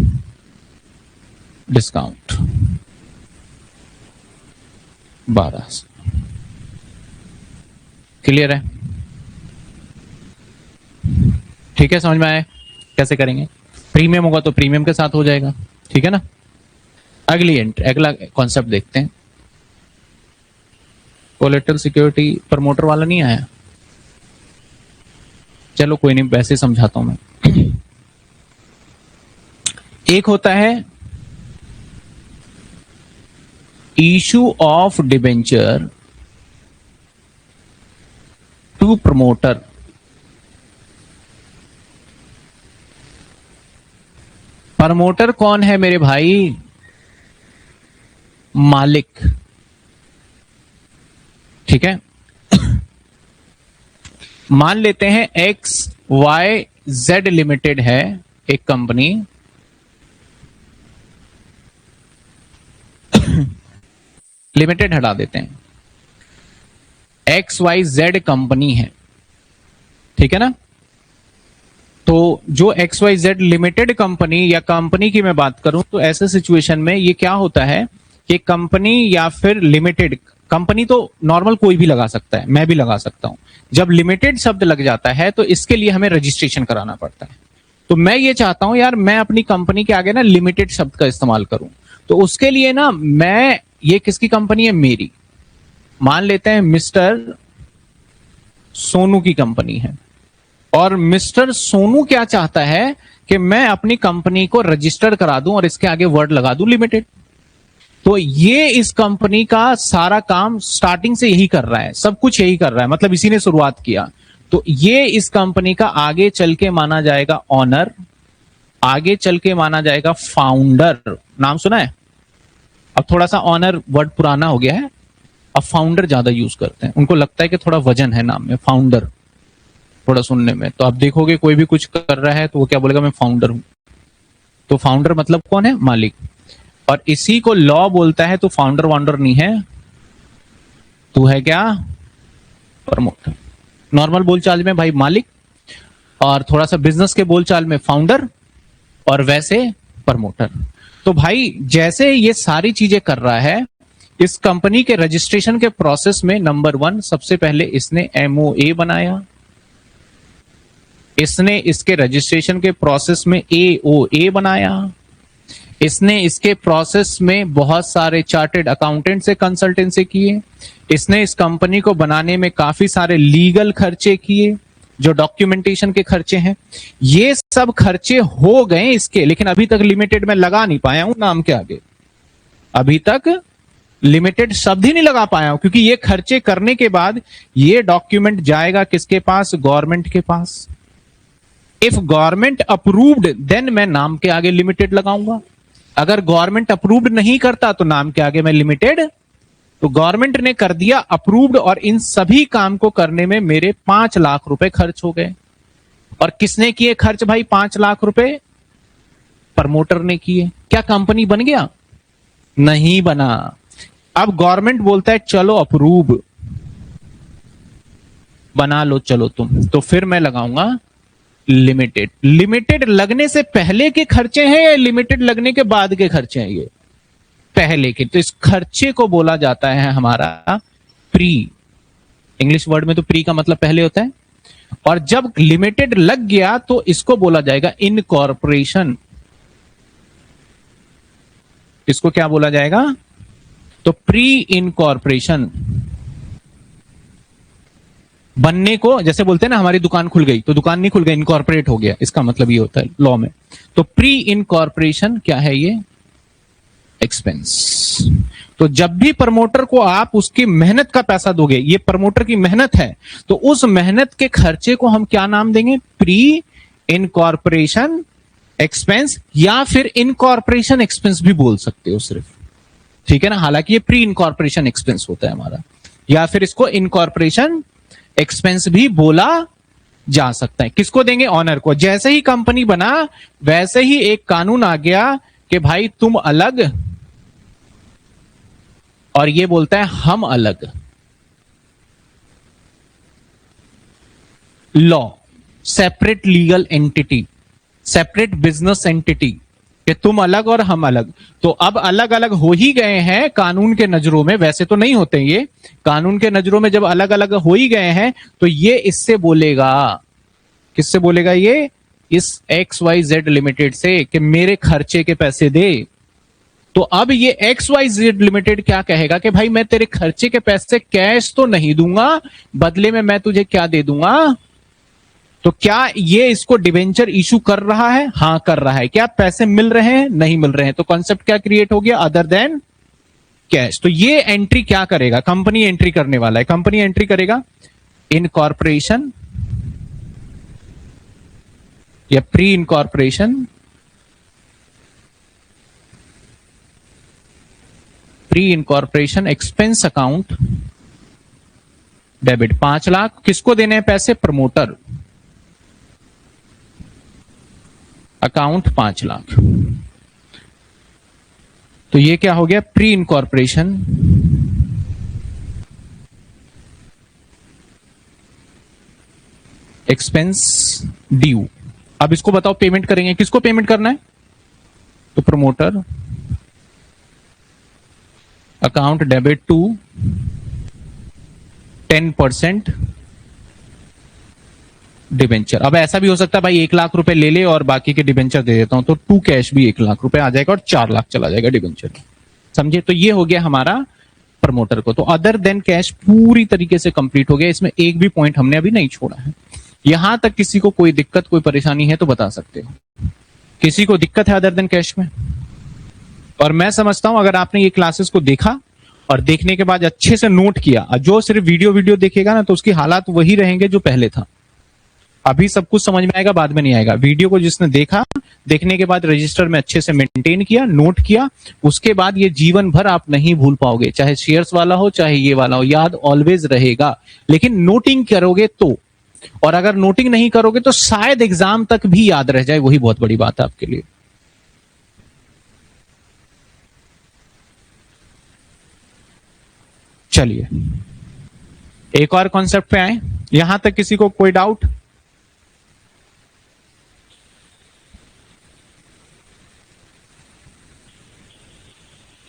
S1: डिस्काउंट 12,000। क्लियर है? ठीक है, समझ में आया कैसे करेंगे? प्रीमियम होगा तो प्रीमियम के साथ हो जाएगा, ठीक है ना। अगली एंट्री, अगला कॉन्सेप्ट देखते हैं। कोलेटरल सिक्योरिटी प्रमोटर वाला नहीं आया, चलो कोई नहीं, वैसे समझाता हूं मैं। एक होता है issue of debenture to promoter. Promoter कौन है मेरे भाई? मालिक, ठीक है। मान लेते हैं XYZ लिमिटेड है एक कंपनी, लिमिटेड हटा देते हैं, XYZ कंपनी है, ठीक है ना। तो जो XYZ लिमिटेड कंपनी या कंपनी की मैं बात करूं तो ऐसे सिचुएशन में ये क्या होता है कि कंपनी या फिर लिमिटेड, कंपनी तो नॉर्मल कोई भी लगा सकता है, मैं भी लगा सकता हूं। जब लिमिटेड शब्द लग जाता है तो इसके लिए हमें रजिस्ट्रेशन कराना पड़ता है। तो मैं ये चाहता हूं यार मैं अपनी कंपनी के आगे ना लिमिटेड शब्द का इस्तेमाल करूं, तो उसके लिए ना मैं, ये किसकी कंपनी है? मेरी। मान लेते हैं मिस्टर सोनू की कंपनी है, और मिस्टर सोनू क्या चाहता है कि मैं अपनी कंपनी को रजिस्टर करा दूं और इसके आगे वर्ड लगा दूं लिमिटेड। तो ये इस कंपनी का सारा काम स्टार्टिंग से यही कर रहा है, सब कुछ यही कर रहा है, मतलब इसी ने शुरुआत किया। तो ये इस कंपनी का आगे चल के माना जाएगा ऑनर, आगे चल के माना जाएगा फाउंडर। नाम सुना है? अब थोड़ा सा ऑनर वर्ड पुराना हो गया है, अब फाउंडर ज्यादा यूज करते हैं, उनको लगता है कि थोड़ा वजन है नाम में फाउंडर थोड़ा सुनने में। तो आप देखोगे कोई भी कुछ कर रहा है तो वो क्या बोलेगा? मैं फाउंडर हूं। तो फाउंडर मतलब कौन है? मालिक। और इसी को लॉ बोलता है, तो फाउंडर वाउंडर नहीं है, तू है क्या? प्रमोटर। नॉर्मल बोलचाल में भाई मालिक, और थोड़ा सा बिजनेस के बोलचाल में फाउंडर, और वैसे प्रमोटर। तो भाई जैसे ये सारी चीजें कर रहा है, इस कंपनी के रजिस्ट्रेशन के प्रोसेस में नंबर 1 सबसे पहले इसने MOA बनाया, इसने इसके रजिस्ट्रेशन के प्रोसेस में AOA बनाया, इसने इसके प्रोसेस में बहुत सारे चार्टेड अकाउंटेंट से कंसल्टेंसी किए, इसने इस कंपनी को बनाने में काफी सारे लीगल खर्चे किए, जो डॉक्यूमेंटेशन के खर्चे हैं, ये सब खर्चे हो गए इसके, लेकिन अभी तक लिमिटेड में लगा नहीं पाया हूं नाम के आगे, अभी तक लिमिटेड शब्द ही नहीं लगा पाया हूं, क्योंकि ये खर्चे करने के बाद ये डॉक्यूमेंट जाएगा किसके पास? गवर्नमेंट के पास। इफ गवर्नमेंट अप्रूव्ड देन मैं नाम के आगे लिमिटेड लगाऊंगा, अगर गवर्नमेंट अप्रूव्ड नहीं करता तो नाम के आगे मैं लिमिटेड। तो गवर्नमेंट ने कर दिया अप्रूव्ड, और इन सभी काम को करने में मेरे 5 लाख रुपए खर्च हो गए। और किसने किए खर्च भाई 5 लाख रुपए? प्रमोटर ने किए। क्या कंपनी बन गया? नहीं बना। अब गवर्नमेंट बोलता है चलो अप्रूव बना लो चलो तुम, तो फिर मैं लगाऊंगा लिमिटेड। लिमिटेड लगने से पहले के खर्चे हैं या लिमिटेड लगने के बाद के खर्चे हैं? ये पहले के। तो इस खर्चे को बोला जाता है हमारा प्री। इंग्लिश वर्ड में तो प्री का मतलब पहले होता है, और जब लिमिटेड लग गया तो इसको बोला जाएगा इनकॉर्पोरेशन। इसको क्या बोला जाएगा? तो प्री इनकॉर्पोरेशन बनने को, जैसे बोलते हैं ना हमारी दुकान खुल गई, तो दुकान नहीं खुल गई, इनकॉर्पोरेट हो गया, इसका मतलब ये होता है लॉ में। तो प्री इनकॉर्पोरेशन क्या है? ये एक्सपेंस। तो जब भी प्रमोटर को आप उसकी मेहनत का पैसा दोगे, ये प्रमोटर की मेहनत है, तो उस मेहनत के खर्चे को हम क्या नाम देंगे? प्री इनकॉर्पोरेशन एक्सपेंस, या फिर इनकॉर्पोरेशन एक्सपेंस भी बोल सकते हो सिर्फ, ठीक है ना। हालांकि ये प्री इनकॉर्पोरेशन एक्सपेंस होता है हमारा, या फिर इसको इनकॉर्पोरेशन एक्सपेंस भी बोला जा सकता है। किसको देंगे? ऑनर को। जैसे ही कंपनी बना वैसे ही एक कानून आ गया कि भाई तुम अलग और ये बोलता है हम अलग। Law, separate legal entity, separate business entity, कि तुम अलग और हम अलग। तो अब अलग अलग हो ही गए हैं कानून के नजरों में, वैसे तो नहीं होते ये, कानून के नजरों में जब अलग अलग हो ही गए हैं तो ये इससे बोलेगा, किससे बोलेगा ये, इस एक्स वाई जेड लिमिटेड से, कि मेरे खर्चे के पैसे दे। तो अब ये एक्स वाई जेड लिमिटेड क्या कहेगा कि भाई मैं तेरे खर्चे के पैसे कैश तो नहीं दूंगा, बदले में मैं तुझे क्या दे दूंगा। तो क्या ये इसको डिवेंचर इशू कर रहा है? हां कर रहा है। क्या पैसे मिल रहे हैं? नहीं मिल रहे हैं। तो कॉन्सेप्ट क्या क्रिएट हो गया? Other than cash. तो ये एंट्री क्या करेगा? कंपनी एंट्री करने वाला है। कंपनी एंट्री करेगा इनकॉर्पोरेशन या pre incorporation, pre incorporation expense account debit 5 lakh. किसको देने हैं पैसे? प्रमोटर। अकाउंट 5 लाख। तो ये क्या हो गया? Pre incorporation expense due. अब इसको बताओ पेमेंट करेंगे, किसको पेमेंट करना है? तो promoter, account debit to 10% debenture. अब ऐसा भी हो सकता है भाई 1 लाख रुपए ले ले और बाकी के डिबेंचर दे देता हूं, तो टू कैश भी 1 लाख रुपए आ जाएगा और 4 लाख चला जाएगा डिबेंचर। समझे? तो ये हो गया हमारा प्रमोटर को। तो अदर देन कैश पूरी तरीके से कंप्लीट हो गया। इसमें एक भी पॉइंट हमने अभी नहीं छोड़ा है। यहां तक किसी को कोई दिक्कत, कोई परेशानी है तो बता सकते हो। किसी को दिक्कत है अदर देन कैश में? और मैं समझता हूं अगर आपने ये क्लासेस को देखा और देखने के बाद अच्छे से नोट किया, जो सिर्फ वीडियो वीडियो देखेगा ना तो उसकी हालात वही रहेंगे जो पहले था। अभी सब कुछ समझ में आएगा, बाद में नहीं आएगा। वीडियो को जिसने देखा, देखने के बाद रजिस्टर में अच्छे से मेंटेन किया, नोट किया, उसके बाद ये जीवन भर आप नहीं भूल पाओगे। चाहे शेयर्स वाला हो चाहे ये वाला हो, याद ऑलवेज रहेगा। लेकिन नोटिंग करोगे तो, और अगर नोटिंग नहीं करोगे तो शायद एग्जाम तक भी याद रह जाए, वही बहुत बड़ी बात है आपके लिए। चलिए एक और कॉन्सेप्ट पे आए। यहां तक किसी को कोई डाउट?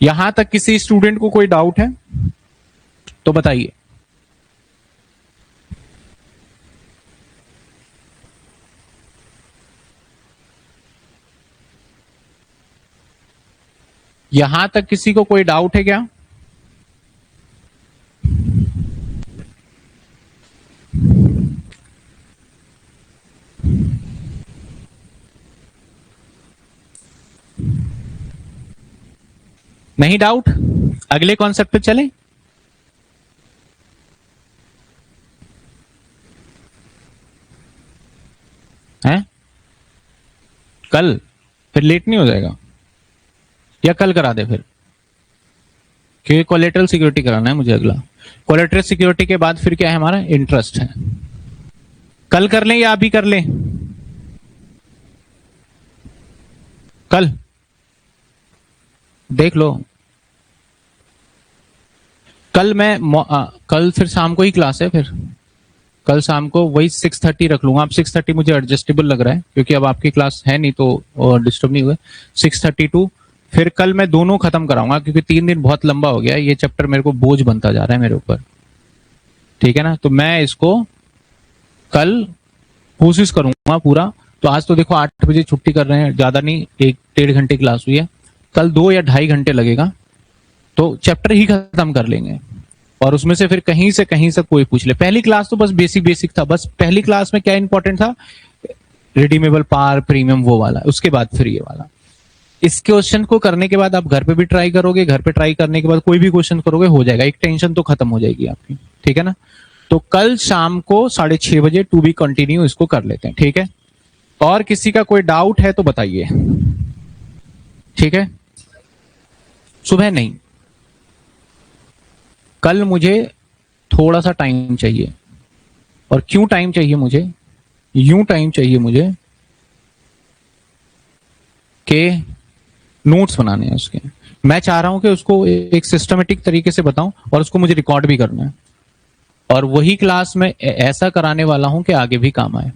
S1: यहां तक किसी स्टूडेंट को कोई डाउट है तो बताइए। यहां तक किसी को कोई डाउट है क्या? नहीं डाउट? अगले कॉन्सेप्ट पे चलें। हैं? कल? फिर लेट नहीं हो जाएगा? या कल करा दे फिर? क्योंकि कोलेटरल सिक्योरिटी कराना है मुझे अगला। कोलेटरल सिक्योरिटी के बाद फिर क्या है हमारा? इंटरेस्ट है। कल कर लें या अभी कर लें? कल देख लो। कल मैं कल फिर शाम को ही क्लास है। फिर कल शाम को वही 6:30 रख लूंगा। आप 6:30 मुझे एडजस्टेबल लग रहा है क्योंकि अब आपकी क्लास है नहीं तो डिस्टर्ब नहीं हुआ। 6:30 टू फिर कल मैं दोनों खत्म कराऊंगा क्योंकि 3 दिन बहुत लंबा हो गया। ये चैप्टर मेरे को बोझ बनता जा रहा है मेरे ऊपर। ठीक है ना? तो मैं इसको कल कोशिश करूंगा पूरा। तो आज तो देखो 8 बजे छुट्टी कर रहे हैं, ज्यादा नहीं, 1-1.5 घंटे क्लास हुई है। कल 2 या 2.5 घंटे लगेगा तो चैप्टर ही खत्म कर लेंगे। और उसमें से फिर कहीं से कोई पूछ ले। पहली क्लास तो बस बेसिक बेसिक था। बस पहली क्लास में क्या इंपॉर्टेंट था? रिडीमेबल पार प्रीमियम वो वाला। उसके बाद फिर ये वाला। इस क्वेश्चन को करने के बाद आप घर पे भी ट्राई करोगे, घर पे ट्राई करने के बाद कोई भी क्वेश्चन करोगे, हो जाएगा। एक टेंशन तो खत्म हो जाएगी आपकी। ठीक है ना? तो कल शाम को 6:30 बजे टू बी कंटिन्यू इसको कर लेते हैं। ठीक है? और किसी का कोई डाउट है तो बताइए। ठीक है? सुबह नहीं, कल मुझे थोड़ा सा टाइम चाहिए। और क्यों टाइम चाहिए मुझे? यूं टाइम चाहिए मुझे कि नोट्स बनाने हैं उसके। मैं चाह रहा हूं कि उसको एक सिस्टमेटिक तरीके से बताऊं और उसको मुझे रिकॉर्ड भी करना है, और वही क्लास में ऐसा कराने वाला हूं कि आगे भी काम आए,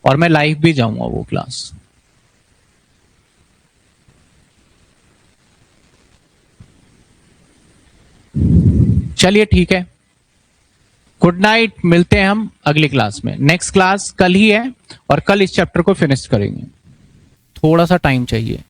S1: और मैं लाइव भी जाऊंगा वो क्लास। चलिए ठीक है, गुड नाइट, मिलते हैं हम अगली क्लास में। नेक्स्ट क्लास कल ही है और कल इस चैप्टर को फिनिश करेंगे। थोड़ा सा टाइम चाहिए।